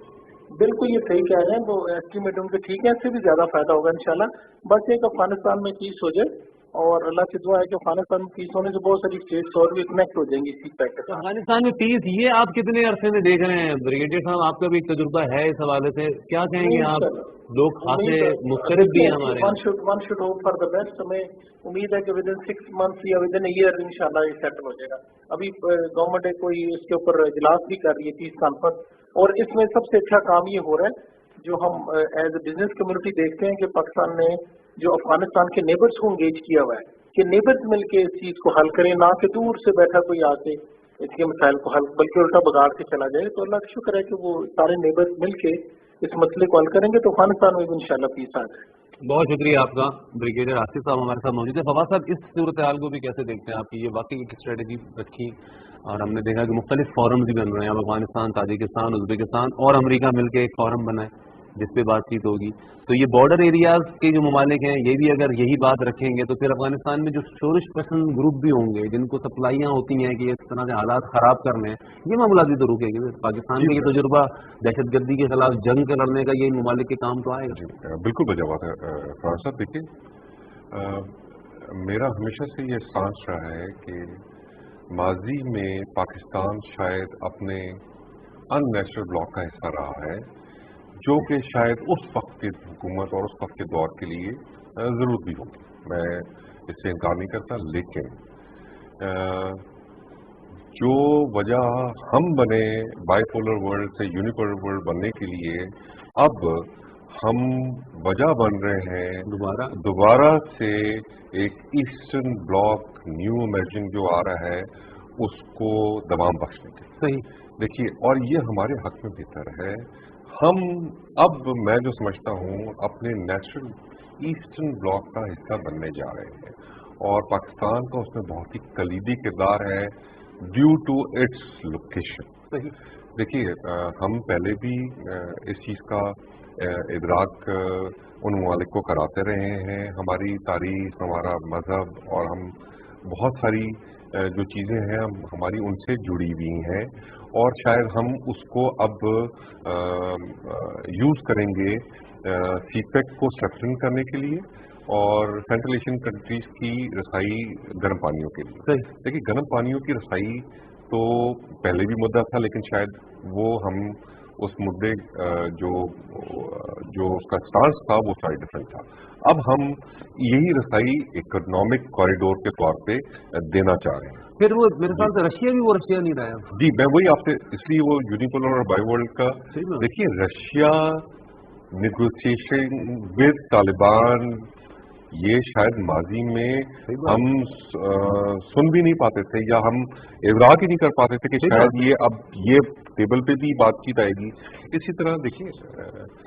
बिल्कुल ये सही कह रहे हैं, वो एस्टिमेट उनके ठीक है, इससे भी ज्यादा फायदा होगा इंशाल्लाह। बस एक अफगानिस्तान में पीस हो जाए, और अल्लाह से दुआ है कि अफगानिस्तान में पीस होने से बहुत सारी स्टेट्स और भी कनेक्ट हो जाएंगी इसी पैक के साथ। अफगानिस्तान में पीस ये आप कितने अरसे में देख रहे हैं ब्रिगेडियर साहब? आपका भी तजुर्बा है इस हवाले से, क्या कहेंगे आप? लोग खासे मुख्तलिफ भी हैं हमारे। One should hope for the best. हमें उम्मीद है कि विद इन 6 मंथ्स या विद इन ईयर इंशाल्लाह ये सेटल हो जाएगा। अभी गवर्नमेंट कोई इसके ऊपर इजलास भी कर रही है, पीस कॉन्फ्रेंस, और इसमें सबसे अच्छा काम ये हो रहा है जो हम एज ए बिजनेस कम्युनिटी देखते हैं कि पाकिस्तान ने जो अफगानिस्तान के नेबर्स को एंगेज किया हुआ है कि नेबर्स मिलके इस चीज को हल करें, ना कि दूर से बैठा कोई आके इसके मसाइल को हल, बल्कि उल्टा बिगाड़ के चला जाए। तो अल्लाह का शुक्र है कि वो सारे नेबर्स मिलके इस मसले को हल करेंगे, तो अफगानिस्तान में भी इंशाल्लाह पीस आ जाए। बहुत शुक्रिया आपका ब्रिगेडियर आसिफ साहब हमारे साथ मौजूद है। फवाद साहब, इस सूरत हाल को भी कैसे देखते हैं? आपकी ये वाकई एक स्ट्रेटेजी रखी, और हमने देखा कि मुख्तलिफ फॉरम्स भी बन रहे हैं, अब अफगानिस्तान, ताजिकिस्तान, उज़्बेकिस्तान और अमेरिका मिलकर एक फॉरम बना है जिस पे बातचीत होगी। तो ये बॉर्डर एरियाज के जो ममालिक हैं ये भी अगर यही बात रखेंगे तो फिर अफगानिस्तान में जो शोरिश पसंद ग्रुप भी होंगे जिनको सप्लाइयाँ होती हैं कि इस तरह से हालात ख़राब करने हैं, ये मामला भी तो रुकेंगे। पाकिस्तान में ये तजुर्बा दहशतगर्दी के खिलाफ जंग लड़ने का ये ममालिक के काम तो आएगा। बिल्कुल वजह बात है फराज साहब। देखिए, मेरा हमेशा से ये स्टांस रहा है कि माजी में पाकिस्तान शायद अपने अननेचुरल ब्लॉक का हिस्सा रहा है, जो कि शायद उस वक्त की हुकूमत और उस वक्त के दौर के लिए ज़रूरत भी होगी, मैं इससे इनकार नहीं करता। लेकिन जो वजह हम बने बाइपोलर वर्ल्ड से यूनिपोलर वर्ल्ड बनने के लिए, अब हम वजह बन रहे हैं दोबारा से एक ईस्टर्न ब्लॉक न्यू इमर्जिंग जो आ रहा है उसको दबाम बख्शने के। सही। देखिए, और ये हमारे हक में बेहतर है। हम अब मैं जो समझता हूँ अपने नेचुरल ईस्टर्न ब्लॉक का हिस्सा बनने जा रहे हैं और पाकिस्तान का उसमें बहुत ही कलीदी किरदार है ड्यू टू इट्स लोकेशन। सही। देखिए, हम पहले भी इस चीज़ का इदराक उन ममालिक को कराते रहे हैं। हमारी तारीख, हमारा मज़हब और हम बहुत सारी जो चीज़ें हैं हमारी उनसे जुड़ी हुई हैं और शायद हम उसको अब यूज़ करेंगे सीपेक को स्ट्रेंथन करने के लिए और सेंट्रल एशियन कंट्रीज़ की रसाई गर्म पानियों के लिए। देखिए, गर्म पानियों की रसाई तो पहले भी मुद्दा था, लेकिन शायद वो हम उस मुद्दे जो उसका स्टांस था वो शायद डिफरेंट था। अब हम यही रसाई इकोनॉमिक कॉरिडोर के तौर पे देना चाह रहे हैं। फिर वो मेरे ख्याल से रशिया भी वो रशिया नहीं रहा है। जी, मैं वही आपसे इसलिए वो यूनिपोलर और बाईवर्ल्ड का देखिए, रशिया नेगोशिएशन विद तालिबान ये शायद माजी में हम सुन भी नहीं पाते थे या हम इदराक ही नहीं कर पाते थे कि शायद ये अब ये टेबल पे भी बातचीत आएगी। इसी तरह देखिए,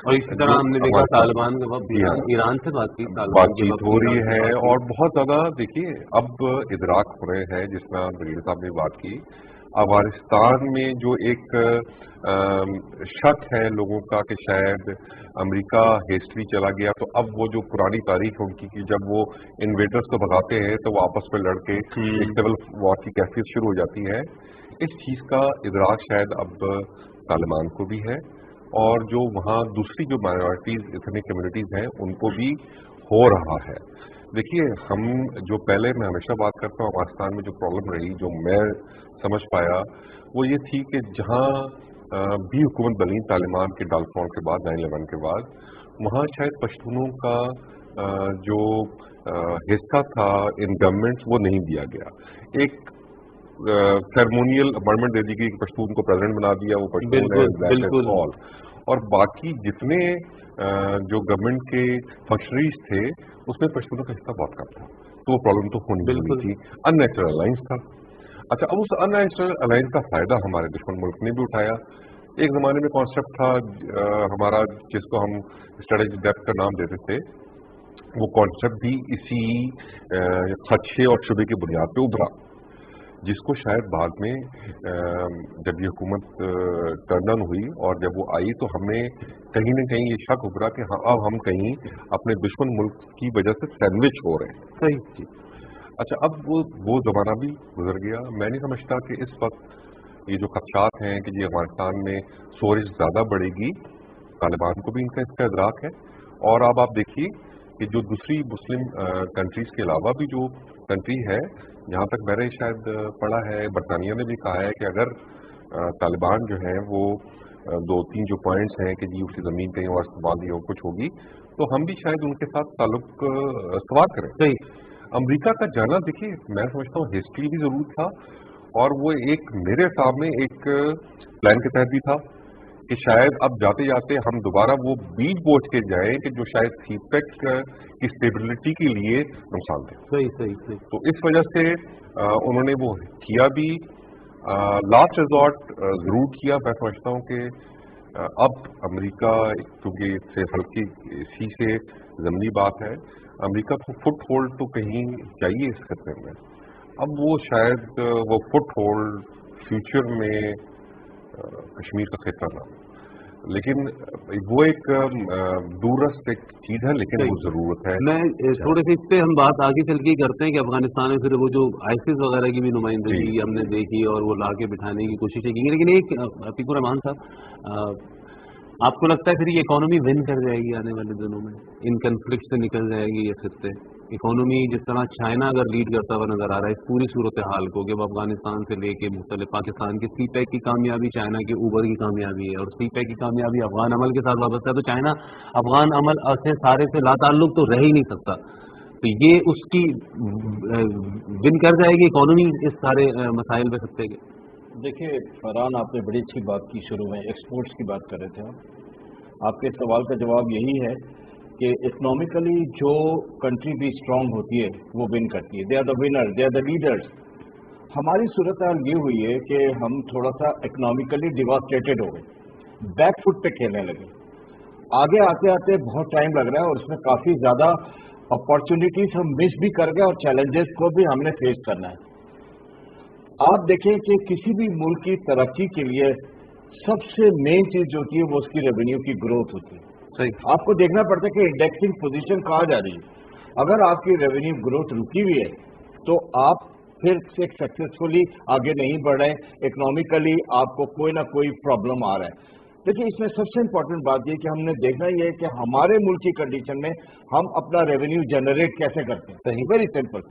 और इसी तरह हमने देखा तालिबान के वक्त ईरान से बातचीत हो रही है और बहुत ज्यादा देखिए अब इदराक हो रहे हैं, जिसमें ब्रिगेडियर साहब ने बात की। अफगानिस्तान में जो एक शक है लोगों का कि शायद अमेरिका हेस्टली चला गया, तो अब वो जो पुरानी तारीख है उनकी कि जब वो इन्वेडर्स को भगाते हैं तो वो आपस में लड़के एक सिविल वॉर की कैफियत शुरू हो जाती है। इस चीज़ का इदराक शायद अब तालिबान को भी है और जो वहाँ दूसरी जो माइनॉरिटीज़ इतनी कम्युनिटीज़ हैं उनको भी हो रहा है। देखिए, हम जो पहले मैं हमेशा बात करता हूँ अफगानिस्तान में जो प्रॉब्लम रही, जो मैं समझ पाया, वो ये थी कि जहाँ भी हुकूमत बनी तालिबान के डाउनफॉल के बाद 9/11 के बाद, वहाँ शायद पश्तूनों का जो हिस्सा था इन गवर्नमेंट्स वो नहीं दिया गया। एक सेरेमोनियल अपॉइंटमेंट दे दी गई, पश्तून को प्रेसिडेंट बना दिया, वो पश्तून है ऑल, और बाकी जितने जो गवर्नमेंट के फंक्शनरीज थे उसमें पश्तूनों का हिस्सा बहुत कम था, तो वो प्रॉब्लम तो होनी थी। अननेचुरल अलायंस था। अच्छा, अब उस अननेचुरल अलायंस का फायदा हमारे दुश्मन मुल्क ने भी उठाया। एक जमाने में कॉन्सेप्ट था हमारा जिसको हम स्ट्रेटेजिक डेप्थ का नाम देते थे, वो कॉन्सेप्ट भी इसी खदशे और शुबे की बुनियाद पे उभरा, जिसको शायद बाद में जब ये हुकूमत टर्न हुई और जब वो आई तो हमें कहीं न कहीं ये शक उभरा कि हाँ, अब हम कहीं अपने दुश्मन मुल्क की वजह से सैंडविच हो रहे हैं। सही। अच्छा, अब वो ज़माना भी गुजर गया। मैं नहीं समझता कि इस वक्त ये जो खदशात हैं कि जी अफगानिस्तान में सोरिश ज़्यादा बढ़ेगी, तालिबान को भी इनका इसका इदराक है। और अब आप देखिए कि जो दूसरी मुस्लिम कंट्रीज़ के अलावा भी जो कंट्री है, जहाँ तक मैंने शायद पढ़ा है, बरतानिया ने भी कहा है कि अगर तालिबान जो है वो 2-3 जो पॉइंट्स हैं कि जी उसकी ज़मीन कहीं और इस्तेमाल हो कुछ होगी, तो हम भी शायद उनके साथ ताल्लुक सवार करें। सही। अमेरिका का जाना देखिए, मैं समझता हूँ हिस्ट्री भी जरूर था और वो एक मेरे सामने एक प्लान के तहत भी था कि शायद अब जाते जाते हम दोबारा वो बीज बोझ के जाएं कि जो शायद सीपेक की स्टेबिलिटी के लिए नुकसान थे। सही। तो इस वजह से उन्होंने वो किया भी, लास्ट रिजॉर्ट जरूर किया। मैं समझता हूँ कि अब अमेरिका, क्योंकि इससे हल्की सी से जमनी बात है, अमेरिका को फुट होल्ड तो कहीं चाहिए इस खतरे में। अब वो शायद वो फुट होल्ड फ्यूचर में कश्मीर का खतरा ना, लेकिन वो एक दूरस्थ एक चीज है, लेकिन वो जरूरत है। मैं थोड़े से इस पे हम बात आगे चल के करते हैं कि अफगानिस्तान में फिर वो जो आईसिस वगैरह की भी नुमाइंदगी हमने देखी और वो लाके बिठाने की कोशिशें की, लेकिन एक अतीकुर रहमान साहब, आपको लगता है फिर ये इकोनॉमी विन कर जाएगी आने वाले दिनों में, इन कन्फ्लिक्ट से निकल जाएगी ये फिर से इकोनॉमी? जिस तरह चाइना अगर लीड करता हुआ नजर आ रहा है इस पूरी सूरत हाल को, कि वो अफगानिस्तान से लेके मुख्तलिफ पाकिस्तान की सीपैक की कामयाबी, चाइना के ऊबर की कामयाबी है और सीपैक की कामयाबी अफगान अमल के साथ वाबस्ता है, तो चाइना अफगान अमल से सारे से लाताल्लुक तो रह ही नहीं सकता। तो ये उसकी विन कर जाएगी इकोनॉमी इस सारे मसाइल पे सकते के? देखिए फरहान, आपने बड़ी अच्छी बात की, शुरू में एक्सपोर्ट्स की बात कर रहे थे आप। आपके सवाल का जवाब यही है कि इकोनॉमिकली जो कंट्री भी स्ट्रांग होती है वो विन करती है, they are the winner, they are the leaders. हमारी सूरत हाल ये हुई है कि हम थोड़ा सा इकोनॉमिकली डिवास्टेटेड हो गए, बैक फुट पे खेलने लगे। आगे आते आते बहुत टाइम लग रहा है और उसमें काफ़ी ज़्यादा अपॉर्चुनिटीज हम मिस भी कर गए और चैलेंजेस को भी हमने फेस करना है। आप देखें कि किसी भी मुल्क की तरक्की के लिए सबसे मेन चीज होती है वो उसकी रेवेन्यू की ग्रोथ होती है। सही। आपको देखना पड़ता है कि इंडेक्सिंग पोजीशन कहाँ जा रही है। अगर आपकी रेवेन्यू ग्रोथ रुकी हुई है तो आप फिर से सक्सेसफुली आगे नहीं बढ़ रहे, इकोनॉमिकली आपको कोई ना कोई प्रॉब्लम आ रहा है। देखिए, इसमें सबसे इंपॉर्टेंट बात ये कि हमने देखना ये है कि हमारे मुल्क की कंडीशन में हम अपना रेवेन्यू जनरेट कैसे करते हैं। सही। वेरी सिंपल,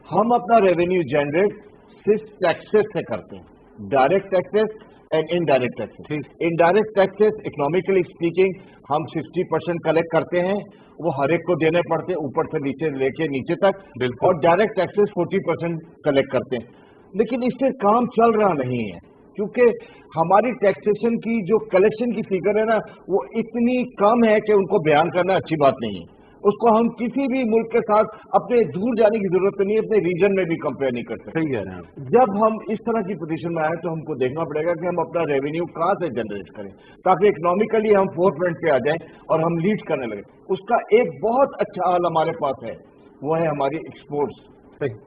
हम अपना रेवेन्यू जनरेट सिर्फ टैक्सेस से करते हैं, direct taxes and indirect taxes. Indirect taxes economically speaking हम 60% कलेक्ट करते हैं, वो हर एक को देने पड़ते हैं ऊपर से नीचे लेके नीचे तक, और डायरेक्ट टैक्सेस 40% कलेक्ट करते हैं। लेकिन इससे काम चल रहा नहीं है क्योंकि हमारी टैक्सेशन की जो कलेक्शन की फिगर है ना वो इतनी कम है कि उनको बयान करना अच्छी बात नहीं है। उसको हम किसी भी मुल्क के साथ अपने दूर जाने की जरूरत नहीं है, अपने रीजन में भी कंपेयर नहीं कर सकते। सही कह रहे हैं। जब हम इस तरह की पोजीशन में आए तो हमको देखना पड़ेगा कि हम अपना रेवेन्यू कहाँ से जनरेट करें ताकि इकोनॉमिकली हम फोरफ्रंट पे आ जाएं और हम लीड करने लगे। उसका एक बहुत अच्छा हाल हमारे पास है, वो है हमारी एक्सपोर्ट्स,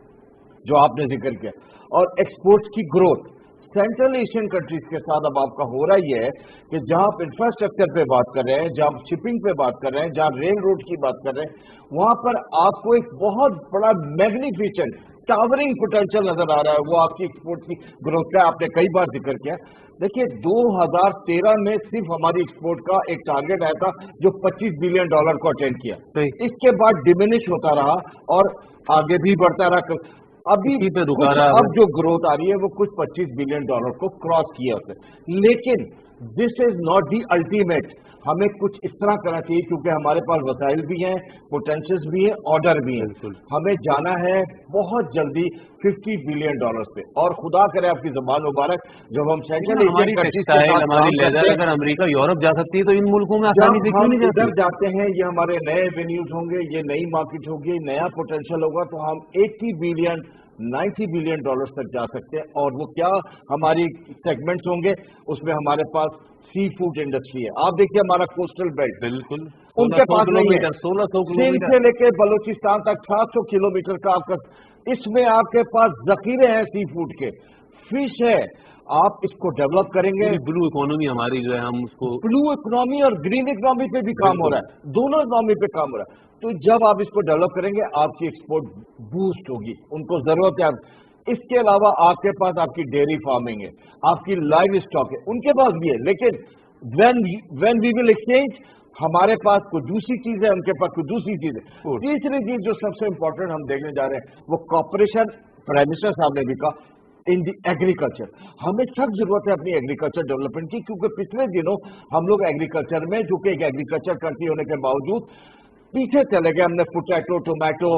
जो आपने जिक्र किया, और एक्सपोर्ट्स की ग्रोथ। सेंट्रल एशियन कंट्रीज के साथ अब आपका हो रहा ही है कि जहां आप इंफ्रास्ट्रक्चर पे बात कर रहे हैं, जहां आप शिपिंग पे बात कर रहे हैं, जहां रेल रोड की बात कर रहे हैं, वहां पर आपको एक बहुत बड़ा मैग्निफिसेंट टावरिंग पोटेंशियल नजर आ रहा है। वो आपकी एक्सपोर्ट की ग्रोथ का आपने कई बार जिक्र किया। देखिए, 2013 में सिर्फ हमारी एक्सपोर्ट का एक टारगेट आया था जो $25 बिलियन को अटेंड किया। इसके बाद डिमिनिश होता रहा और आगे भी बढ़ता रहा। अभी पे रुका रहा। अब जो ग्रोथ आ रही है वो कुछ $25 बिलियन को क्रॉस किया उसने। लेकिन this is not the ultimate. हमें कुछ इस तरह करना चाहिए क्योंकि हमारे पास वसाइल भी हैं, पोटेंशियल्स भी हैं, ऑर्डर भी हैं। हमें जाना है बहुत जल्दी $50 बिलियन पे, और खुदा करे आपकी जुबान मुबारक जब हम सेंट्रल एशियन कंट्रीज के साथ हमारी लेदर अगर अमेरिका यूरोप जा सकती है तो इन मुल्कों में आसानी से क्यों नहीं जाती? इधर जाते हैं, ये हमारे नए वेन्यूज होंगे, ये नई मार्केट होगी, नया पोटेंशियल होगा, तो हम 80 बिलियन 90 बिलियन डॉलर्स तक जा सकते हैं। और वो क्या हमारी सेगमेंट्स होंगे, उसमें हमारे पास सी फूड इंडस्ट्री है। आप देखिए हमारा कोस्टल बेल्ट, बिल्कुल उनके पास नहीं है। 1600 सिंध किलोमीटर से लेके बलूचिस्तान तक 700 किलोमीटर का आपका, इसमें आपके पास जखीरे हैं सी फूड के, फिश है। आप इसको डेवलप करेंगे, ब्लू इकोनॉमी हमारी जो है हम उसको, ब्लू इकोनॉमी और ग्रीन इकोनॉमी पे भी काम हो रहा है, दोनों इकोनॉमी पे काम हो रहा है। तो जब आप इसको डेवलप करेंगे आपकी एक्सपोर्ट बूस्ट होगी, उनको जरूरत है। इसके अलावा आपके पास आपकी डेयरी फार्मिंग है, आपकी लाइव स्टॉक है, उनके पास भी है। लेकिन व्हेन वी विल एक्सचेंज, हमारे पास कोई दूसरी चीज है, उनके पास कोई दूसरी चीज है। तीसरी चीज जो सबसे इंपॉर्टेंट हम देखने जा रहे हैं वो कॉर्पोरेशन, प्राइम मिनिस्टर साहब ने भी कहा इन दी एग्रीकल्चर। हमें सख्त जरूरत है अपनी एग्रीकल्चर डेवलपमेंट की, क्योंकि पिछले दिनों हम लोग एग्रीकल्चर में, जो कि एक एग्रीकल्चर कंट्री होने के बावजूद, पीछे चले गए। हमने पोटैटो, टोमेटो,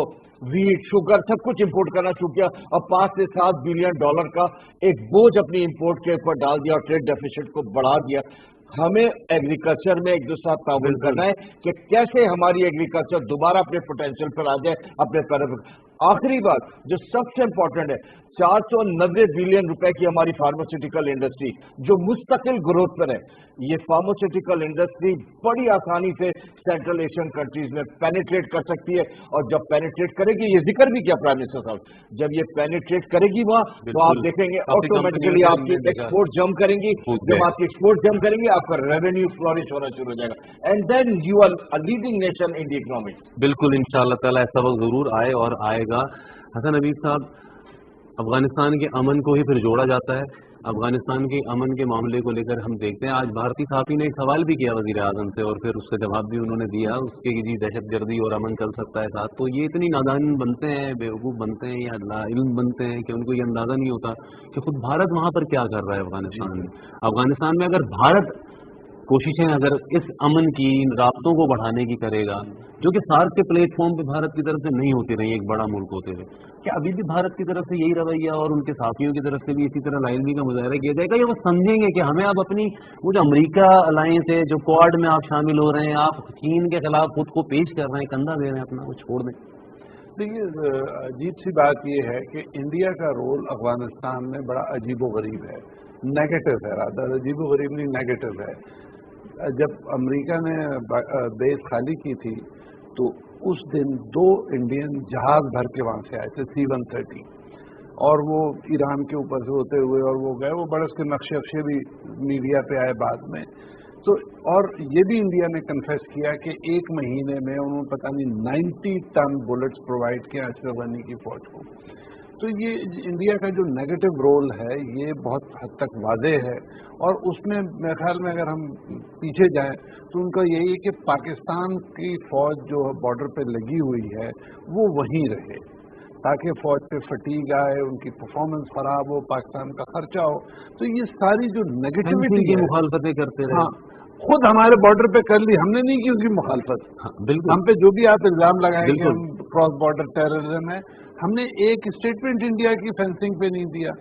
वीट, शुगर सब कुछ इंपोर्ट करना शुरू किया और $5 से $7 बिलियन का एक बोझ अपनी इंपोर्ट के ऊपर डाल दिया और ट्रेड डेफिसिट को बढ़ा दिया। हमें एग्रीकल्चर में एक दूसरा ताउन करना है कि कैसे हमारी एग्रीकल्चर दोबारा अपने पोटेंशियल पर आ जाए, अपने पैरों पर। आखिरी बात जो सबसे इंपॉर्टेंट है, 490 बिलियन रुपए की हमारी फार्मास्यूटिकल इंडस्ट्री जो मुस्तकिल ग्रोथ पर है। ये फार्मास्यूटिकल इंडस्ट्री बड़ी आसानी से सेंट्रल एशियन कंट्रीज में पेनिट्रेट कर सकती है, और जब पेनिट्रेट करेगी, ये जिक्र भी किया प्राइम मिनिस्टर साहब, जब ये पेनिट्रेट करेगी वहां तो आप देखेंगे ऑटोमेटिकली आपकी एक्सपोर्ट जम करेंगी। जब आपकी एक्सपोर्ट जम करेंगी आपका रेवेन्यू फ्लोरिश होना शुरू हो जाएगा, and then you are a leading nation in the economy. बिल्कुल, इंशाअल्लाह ताला ऐसा वक्त जरूर आए और आएगा। हसन हबीब साहब, अफगानिस्तान के अमन को ही फिर जोड़ा जाता है। अफगानिस्तान के अमन के मामले को लेकर हम देखते हैं, आज भारतीय साथी ने एक सवाल भी किया वजीर आजम से और फिर उसका जवाब भी उन्होंने दिया उसके कि जी दहशतगर्दी और अमन चल सकता है साथ। तो ये इतनी नादान बनते हैं, बेवकूफ़ बनते हैं या नाइल्म बनते हैं कि उनको ये अंदाज़ा नहीं होता कि खुद भारत वहाँ पर क्या कर रहा है। अफगानिस्तान में अगर भारत कोशिशें अगर इस अमन की, इन राब्तों को बढ़ाने की करेगा, जो कि सार्क के प्लेटफॉर्म पे भारत की तरफ से नहीं होती रही एक बड़ा मुल्क होते हुए, क्या अभी भी भारत की तरफ से यही रवैया और उनके साथियों की तरफ से भी इसी तरह लाइनली का मुजाहरा किया जाएगा, या वो समझेंगे कि हमें अब अपनी वो जो अमेरिका अलायंस है, जो क्वाड में आप शामिल हो रहे हैं, आप चीन के खिलाफ खुद को पेश कर रहे हैं, कंधा दे रहे हैं अपना, वो छोड़ दें? देखिए, अजीब सी बात यह है कि इंडिया का रोल अफगानिस्तान में बड़ा अजीबोगरीब है, नेगेटिव है, रादर अजीबोगरीब नहीं नेगेटिव है। जब अमेरिका ने बेस खाली की थी तो उस दिन 2 इंडियन जहाज भर के वहाँ से आए थे, C-130, और वो ईरान के ऊपर से होते हुए और वो गए, वो बड़े उसके नक्शे अक्शे भी मीडिया पे आए बाद में। तो और ये भी इंडिया ने कन्फेस किया कि 1 महीने में उन्होंने पता नहीं 90 टन बुलेट्स प्रोवाइड किया अशरफ गनी की फौज को। तो ये इंडिया का जो नेगेटिव रोल है ये बहुत हद तक वाज़ेह है, और उसमें मेरे ख्याल में अगर हम पीछे जाएं तो उनका यही है कि पाकिस्तान की फौज जो बॉर्डर पे लगी हुई है वो वहीं रहे, ताकि फौज पे फटीग आए, उनकी परफॉर्मेंस खराब हो, पाकिस्तान का खर्चा हो। तो ये सारी जो नेगेटिविटी की मुखालफतें करते रहे। हाँ, खुद हमारे बॉर्डर पे कर ली, हमने नहीं की उसकी मुखालफत। हाँ, बिल्कुल। हम पे जो भी आप इल्जाम लगाएंगे कि हम क्रॉस बॉर्डर टेररिज्म है, हमने एक स्टेटमेंट इंडिया की फेंसिंग पे नहीं दिया।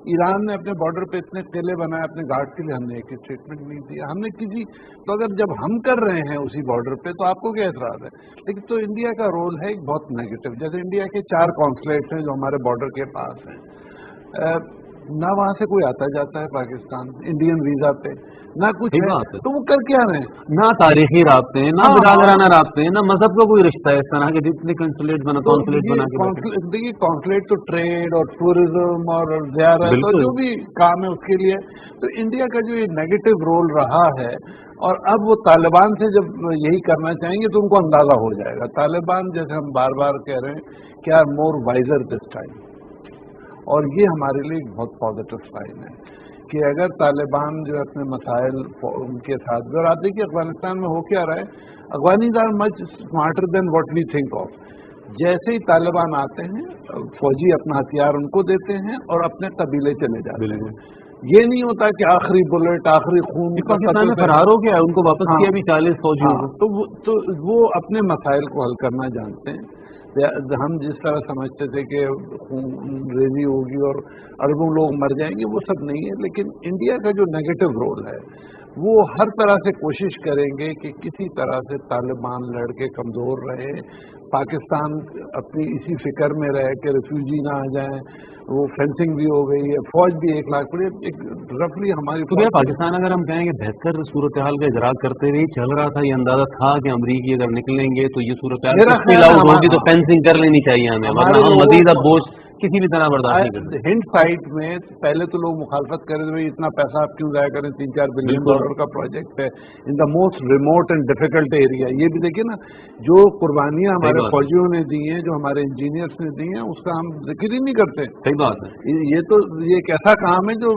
ईरान ने अपने बॉर्डर पे इतने किले बनाए अपने गार्ड के लिए, हमने एक स्टेटमेंट नहीं दिया, हमने किसी। तो अगर जब हम कर रहे हैं उसी बॉर्डर पे तो आपको क्या एतराज है? लेकिन तो इंडिया का रोल है एक बहुत नेगेटिव। जैसे इंडिया के 4 कॉन्सुलेट्स हैं जो हमारे बॉर्डर के पास हैं, ना वहाँ से कोई आता जाता है पाकिस्तान इंडियन वीजा पे, ना कुछ है, तो वो कर क्या रहे हैं? ना तारीखी राब्ते हैं, ना बिरादराना राब्ते हैं, ना मजहब का कोई रिश्ता है इस तरह के जितने कंसुलेट बना, कॉन्सुलेट बना के। देखिए, कॉन्सुलेट तो ट्रेड और टूरिज्म और ज़ियारत और जो भी काम है उसके लिए। तो इंडिया का जो ये नेगेटिव रोल रहा है, और अब वो तालिबान से जब यही करना चाहेंगे तो उनको अंदाजा हो जाएगा। तालिबान, जैसे हम बार बार कह रहे हैं, क्या मोर वाइजर दिस टाइम, और ये हमारे लिए एक बहुत पॉजिटिव साइन है कि अगर तालिबान जो अपने मसाइल उनके साथ, और आप देखिए अफगानिस्तान में हो क्या रहा है, Afghanis are much smarter than what we think of. जैसे ही तालिबान आते हैं, फौजी अपना हथियार उनको देते हैं और अपने कबीले चले जाते हैं। ये नहीं होता कि आखिरी बुलेट, आखिरी खून पाकिस्तान में फरार हो गया, उनको वापस किया भी 40 फौजियों को। तो वो अपने मसाइल को हल करना जानते हैं। हम जिस तरह समझते थे कि रेजी होगी और अरबों लोग मर जाएंगे, वो सब नहीं है। लेकिन इंडिया का जो नेगेटिव रोल है वो हर तरह से कोशिश करेंगे कि किसी तरह से तालिबान लड़के कमज़ोर रहे, पाकिस्तान अपनी इसी फिक्र में रहे कि रिफ्यूजी ना आ जाएं। वो फेंसिंग भी हो गई है, फौज भी 1 लाख पड़ी, एक रफली हमारी। तो भैया पाकिस्तान अगर हम कहेंगे बेहतर सूरत हाल का इजराक करते हुए चल रहा था, ये अंदाजा था कि अमरीकी अगर निकलेंगे तो ये सूरत हाल होगी, तो फेंसिंग कर लेनी चाहिए हमें, वरना हम मजीद अब बोझ किसी भी तरह बर्दाश्त नहीं करते। हिंड साइट में पहले तो लोग मुखालफत कर रहे थे, इतना पैसा आप क्यों जाया करें, $3-4 बिलियन का प्रोजेक्ट है in the most remote and difficult area. ये भी देखिए ना, जो कुर्बानियां हमारे फौजियों ने दी हैं, जो हमारे इंजीनियर्स ने दी हैं, उसका हम जिक्र ही नहीं करते। सही बात है। ये तो ये एक ऐसा काम है जो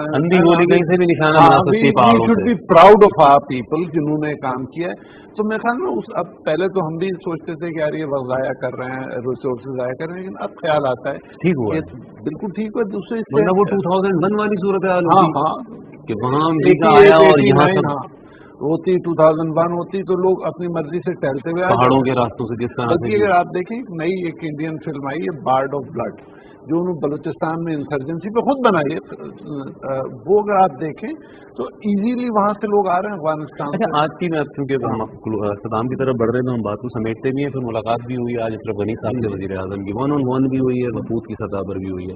अंधी गोली कहीं से भी निशाना बना सकती है। We should be proud of our people जिन्होंने काम किया है। तो मेरे ख्याल में अब पहले तो हम भी सोचते थे कि यार ये वक्त ज़ाया कर रहे हैं, रिसोर्सेज ज़ाया कर रहे हैं, लेकिन अब ख्याल आता है ठीक हुआ, बिल्कुल ठीक हुआ। दूसरे वो 2001 वाली सूरत हाल कि वहाँ अमेरिका आया और यहाँ होती 2001 होती तो लोग अपनी मर्जी से टहलते हुए पहाड़ों के रास्तों से जिस तरह से। अगर आप देखें, नई एक इंडियन फिल्म आई है बार्ड ऑफ ब्लड, जो उन्होंने बलूचिस्तान में इंसर्जेंसी पे खुद बनाई है, वो अगर आप देखें तो इजीली वहाँ से लोग आ रहे हैं अफगानिस्तान। अच्छा, आज की मैं क्योंकि सदाम की तरफ बढ़ रहे हैं तो हम बात को समेटते भी हैं, फिर मुलाकात भी हुई है आज अशरफ गनी साहब से, वज़ीर आज़म की 1-on-1 भी हुई है, वफूद की सतह पर भी हुई है।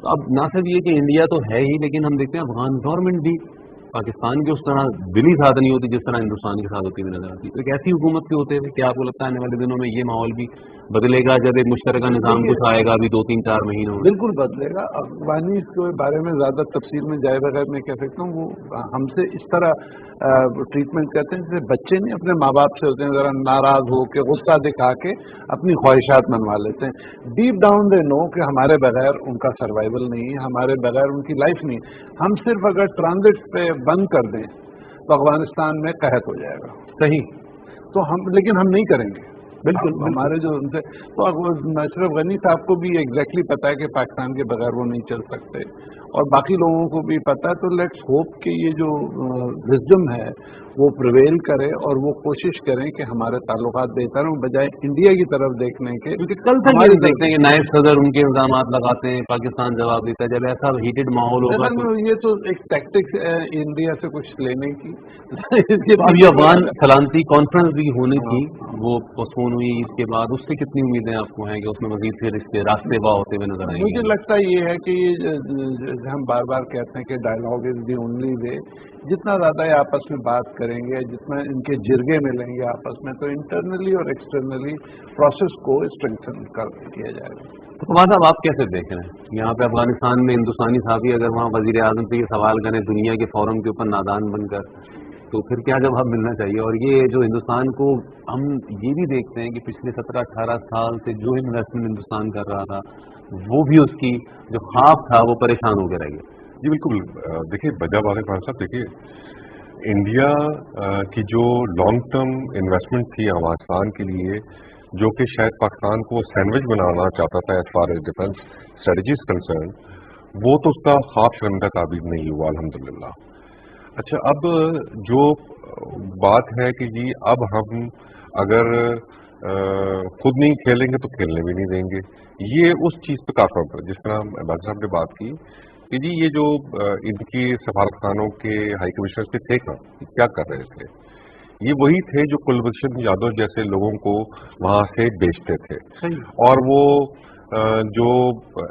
तो अब ना सिर्फ ये कि इंडिया तो है ही, लेकिन हम देखते हैं अफगान गवर्नमेंट भी पाकिस्तान की उस तरह दिली साथ नहीं होती जिस तरह हिंदुस्तान के साथ होती हुई नजर आती है। तो एक ऐसी हुकूमत के होते हुए क्या आपको लगता है आने वाले दिनों में ये माहौल भी बदलेगा, जब एक मुश्तरका निज़ाम कुछ आएगा अभी 2-3-4 महीनों में? बिल्कुल बदलेगा। अफगानी के बारे में ज़्यादा तफसील में जाए बगैर मैं कह सकता हूँ, वो हमसे इस तरह ट्रीटमेंट करते हैं जैसे बच्चे नहीं अपने माँ बाप से होते हैं, ज़रा नाराज़ हो के गुस्सा दिखा के अपनी ख्वाहिशात मनवा लेते हैं। डीप डाउन दे नो कि हमारे बगैर उनका सर्वाइवल नहीं है, हमारे बगैर उनकी लाइफ नहीं। हम सिर्फ अगर ट्रांजिट पे बंद कर दें तो अफगानिस्तान में कहत हो जाएगा। सही, तो हम, लेकिन हम नहीं करेंगे। बिल्कुल हमारे जो उनसे तो अशरफ गनी साहब को भी एग्जैक्टली पता है कि पाकिस्तान के बगैर वो नहीं चल सकते, और बाकी लोगों को भी पता है। तो लेट्स होप कि ये जो विजडम है वो प्रिवेल करे और वो कोशिश करें कि हमारे ताल्लुकात बेहतर हों बजाय इंडिया की तरफ देखने के। क्योंकि कल तक ये देखते हैं कि नायब सदर उनके इल्जाम लगाते हैं, पाकिस्तान जवाब देता है। जब ऐसा हीटेड माहौल होगा तो ये तो एक टैक्टिक्स है इंडिया से कुछ लेने की। अब ये अफगान सलामती कॉन्फ्रेंस भी होनी थी, वो पोस्टपोन हुई इसके बाद, उससे कितनी उम्मीदें आपको हैं कि उसमें मजीद फिर इसके रास्ते वाह होते हुए नजर आएंगे? मुझे लगता ये है कि हम बार बार कहते हैं कि dialogue is the only way. जितना ज़्यादा ये आपस में बात करेंगे, जितना इनके जिरगे मिलेंगे आपस में, तो इंटरनली और एक्सटर्नली प्रोसेस को स्ट्रेंथन कर किया जाएगा। तो कुमार साहब आप कैसे देख रहे हैं यहाँ पे अफगानिस्तान में हिंदुस्तानी साहबी अगर वहाँ वजीर आजम से ये सवाल करें दुनिया के फोरम के ऊपर नादान बनकर, तो फिर क्या जवाब मिलना चाहिए? और ये जो हिंदुस्तान को हम ये भी देखते हैं कि पिछले 17-18 साल से जो इन्वेस्टमेंट हिंदुस्तान कर रहा था वो भी उसकी जो ख्वाब था वो परेशान हो गया रह गया। जी बिल्कुल। देखिए वजह बात है खान साहब, देखिए इंडिया की जो लॉन्ग टर्म इन्वेस्टमेंट थी अफगानिस्तान के लिए, जो कि शायद पाकिस्तान को सैंडविच बनाना चाहता था as far as defence strategies concern, वो तो उसका ख्वाब शर्मिंदा ताबीर नहीं हुआ अल्हम्दुलिल्लाह। अच्छा, अब जो बात है कि जी अब हम अगर खुद नहीं खेलेंगे तो खेलने भी नहीं देंगे, ये उस चीज़ पे काफी पर जिस तरह बादशाह साहब ने बात की कि जी ये जो इनकी सफारतखानों के हाई कमिश्नर पे थे क्या कर रहे थे, ये वही थे जो कुलभूषण यादव जैसे लोगों को वहां से बेचते थे। और वो जो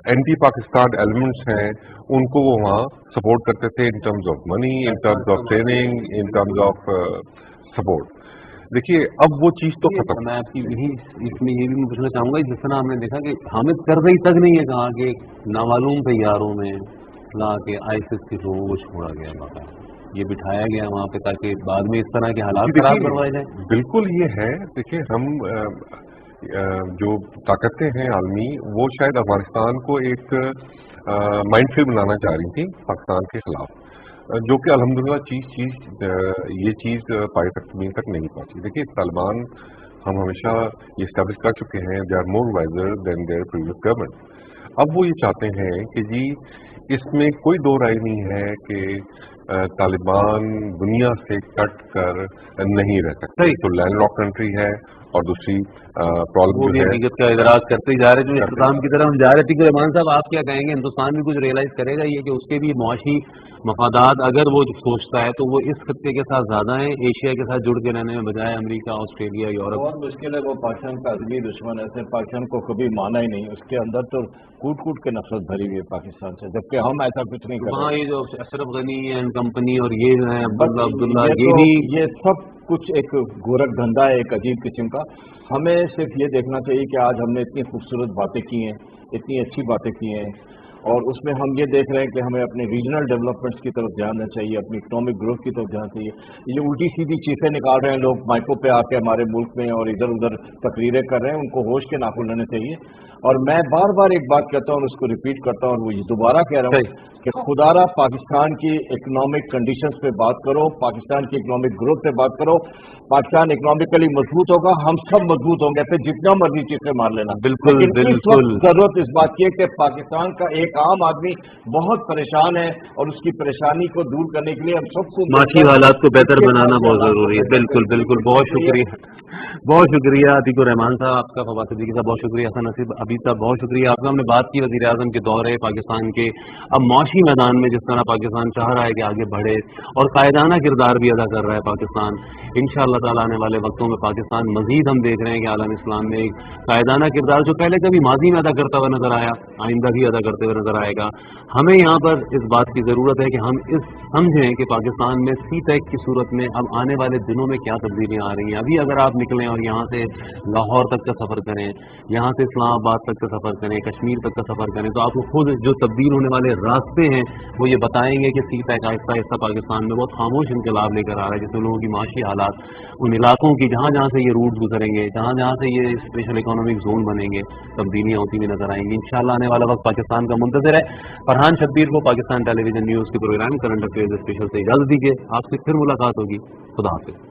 एंटी पाकिस्तान एलिमेंट्स हैं उनको वो वहाँ सपोर्ट करते थे in terms of money, in terms of training, in terms of support. देखिए अब वो चीज़ तो खत्म। मैं आपकी इसमें ये भी पूछना चाहूँगा, जिस तरह हमने देखा कि हामिद करज़ई तक नहीं है कहा कि नामालूम तैयारों में ला के आईसिस के लोगों को छोड़ा गया, बाबा ये बिठाया गया वहाँ पे ताकि बाद में इस तरह के हालात खराब करवाए जाए। बिल्कुल ये है। देखिए हम जो ताकतें हैं आलमी, वो शायद अफगानिस्तान को एक माइंडफील्ड बनाना चाह रही थी पाकिस्तान के खिलाफ, जो कि अल्हम्दुलिल्लाह ये चीज़ पाकिस्तान तक नहीं पहुंची। देखिए तालिबान हम हमेशा ये स्टैब्लिश कर चुके हैं, they are more wiser than their previous government. अब वो ये चाहते हैं कि जी इसमें कोई दो राय नहीं है कि तालिबान दुनिया से कट कर नहीं रह सकते। तो लैंडलॉक कंट्री है और दूसरी प्रॉब्लम जो है हकीकत का इदराक करते जा रहे, जो इस्लाम की तरफ हम जा रहे थे। रहमान साहब आप क्या कहेंगे, हिंदुस्तान भी कुछ रियलाइज करेगा ये कि उसके भी मुआशी मफादात अगर वो सोचता है तो वो इस खत्ते के साथ ज्यादा है, एशिया के साथ जुड़ के रहने में बजाय अमेरिका, ऑस्ट्रेलिया, यूरोप। बहुत मुश्किल है, वो पाकिस्तान का अजमी दुश्मन है, सिर्फ पाकिस्तान को कभी माना ही नहीं, उसके अंदर तो कूट कूट के नफरत भरी हुई है पाकिस्तान से, जबकि हम ऐसा कुछ नहीं कर रहे। ये जो अशरफ गनी एंड कंपनी और ये जो है अब्दुल्ला, ये सब कुछ एक गोरख धंधा है, एक अजीब किस्म का। हमें सिर्फ ये देखना चाहिए कि आज हमने इतनी खूबसूरत बातें की हैं, इतनी अच्छी बातें की हैं, और उसमें हम ये देख रहे हैं कि हमें अपने रीजनल डेवलपमेंट्स की तरफ ध्यान देना चाहिए, अपनी इकोनॉमिक ग्रोथ की तरफ ध्यान चाहिए। ये उल्टी सीधी चीज़ें निकाल रहे हैं लोग माइकों पे आके हमारे मुल्क में और इधर उधर तकरीरें कर रहे हैं, उनको होश के नाखून लेने चाहिए। और मैं बार बार एक बात कहता हूँ और उसको रिपीट करता हूँ और वो दोबारा कह रहा हूँ कि खुदारा पाकिस्तान की इकोनॉमिक कंडीशंस पे बात करो, पाकिस्तान की इकोनॉमिक ग्रोथ पे बात करो। पाकिस्तान इकोनॉमिकली मजबूत होगा, हम सब मजबूत होंगे, फिर जितना मर्जी चीजें मार लेना। बिल्कुल बिल्कुल। जरूरत इस बात की है कि पाकिस्तान का एक आम आदमी बहुत परेशान है और उसकी परेशानी को दूर करने के लिए हम सबको माशी हालात को बेहतर बनाना बहुत जरूरी है। बिल्कुल बिल्कुल, बहुत शुक्रिया, बहुत शुक्रिया अतीकुर रहमान साहब आपका, फवाद सिद्दीकी साहब बहुत शुक्रिया, हसन नसीब अभी साहब बहुत शुक्रिया आपका। हमने बात की वज़ीर आज़म के दौरे पाकिस्तान के, अब माशी मैदान में जिस तरह पाकिस्तान चाह रहा है कि आगे बढ़े और कायदाना किरदार भी अदा कर रहा है पाकिस्तान, इंशाअल्लाह ताला आने वाले वक्तों में पाकिस्तान मजीद हम देख रहे हैं कि आलम इस्लाम में एक कायदाना किरदार जो पहले कभी माजी में अदा करता हुआ नजर आया, आइंदा भी अदा करते हुए नजर आएगा। हमें यहाँ पर इस बात की जरूरत है कि हम इस समझें कि पाकिस्तान में सीटैक की सूरत में अब आने वाले दिनों में क्या तब्दीलियाँ आ रही हैं। अभी अगर आप निकलें और यहाँ से लाहौर तक का सफ़र करें, यहाँ से इस्लामाबाद तक का सफ़र करें, कश्मीर तक का सफ़र करें, तो आपको खुद जो तब्दील होने वाले रास्ते हैं वो ये बताएंगे कि सीटैक आहिस्ता आहिस्ता पाकिस्तान में बहुत खामोश इंकलाब लेकर आ रहा है, जिसमें लोगों की माशी हालात, उन इलाकों की जहाँ जहाँ से ये रूट गुजरेंगे, जहाँ जहाँ से ये स्पेशल इकोनॉमिक जोन बनेंगे, तब्दीलियाँ होती हुई नजर आएंगी। इंशाअल्लाह आने वाला वक्त पाकिस्तान का मुंतज़िर है। फरहान शब्बीर को पाकिस्तान टेलीविजन न्यूज़ के प्रोग्राम करंट अफेयर्स स्पेशल से इजाज़त दीजिए, आपसे फिर मुलाकात होगी। खुदा हाफ़िज़।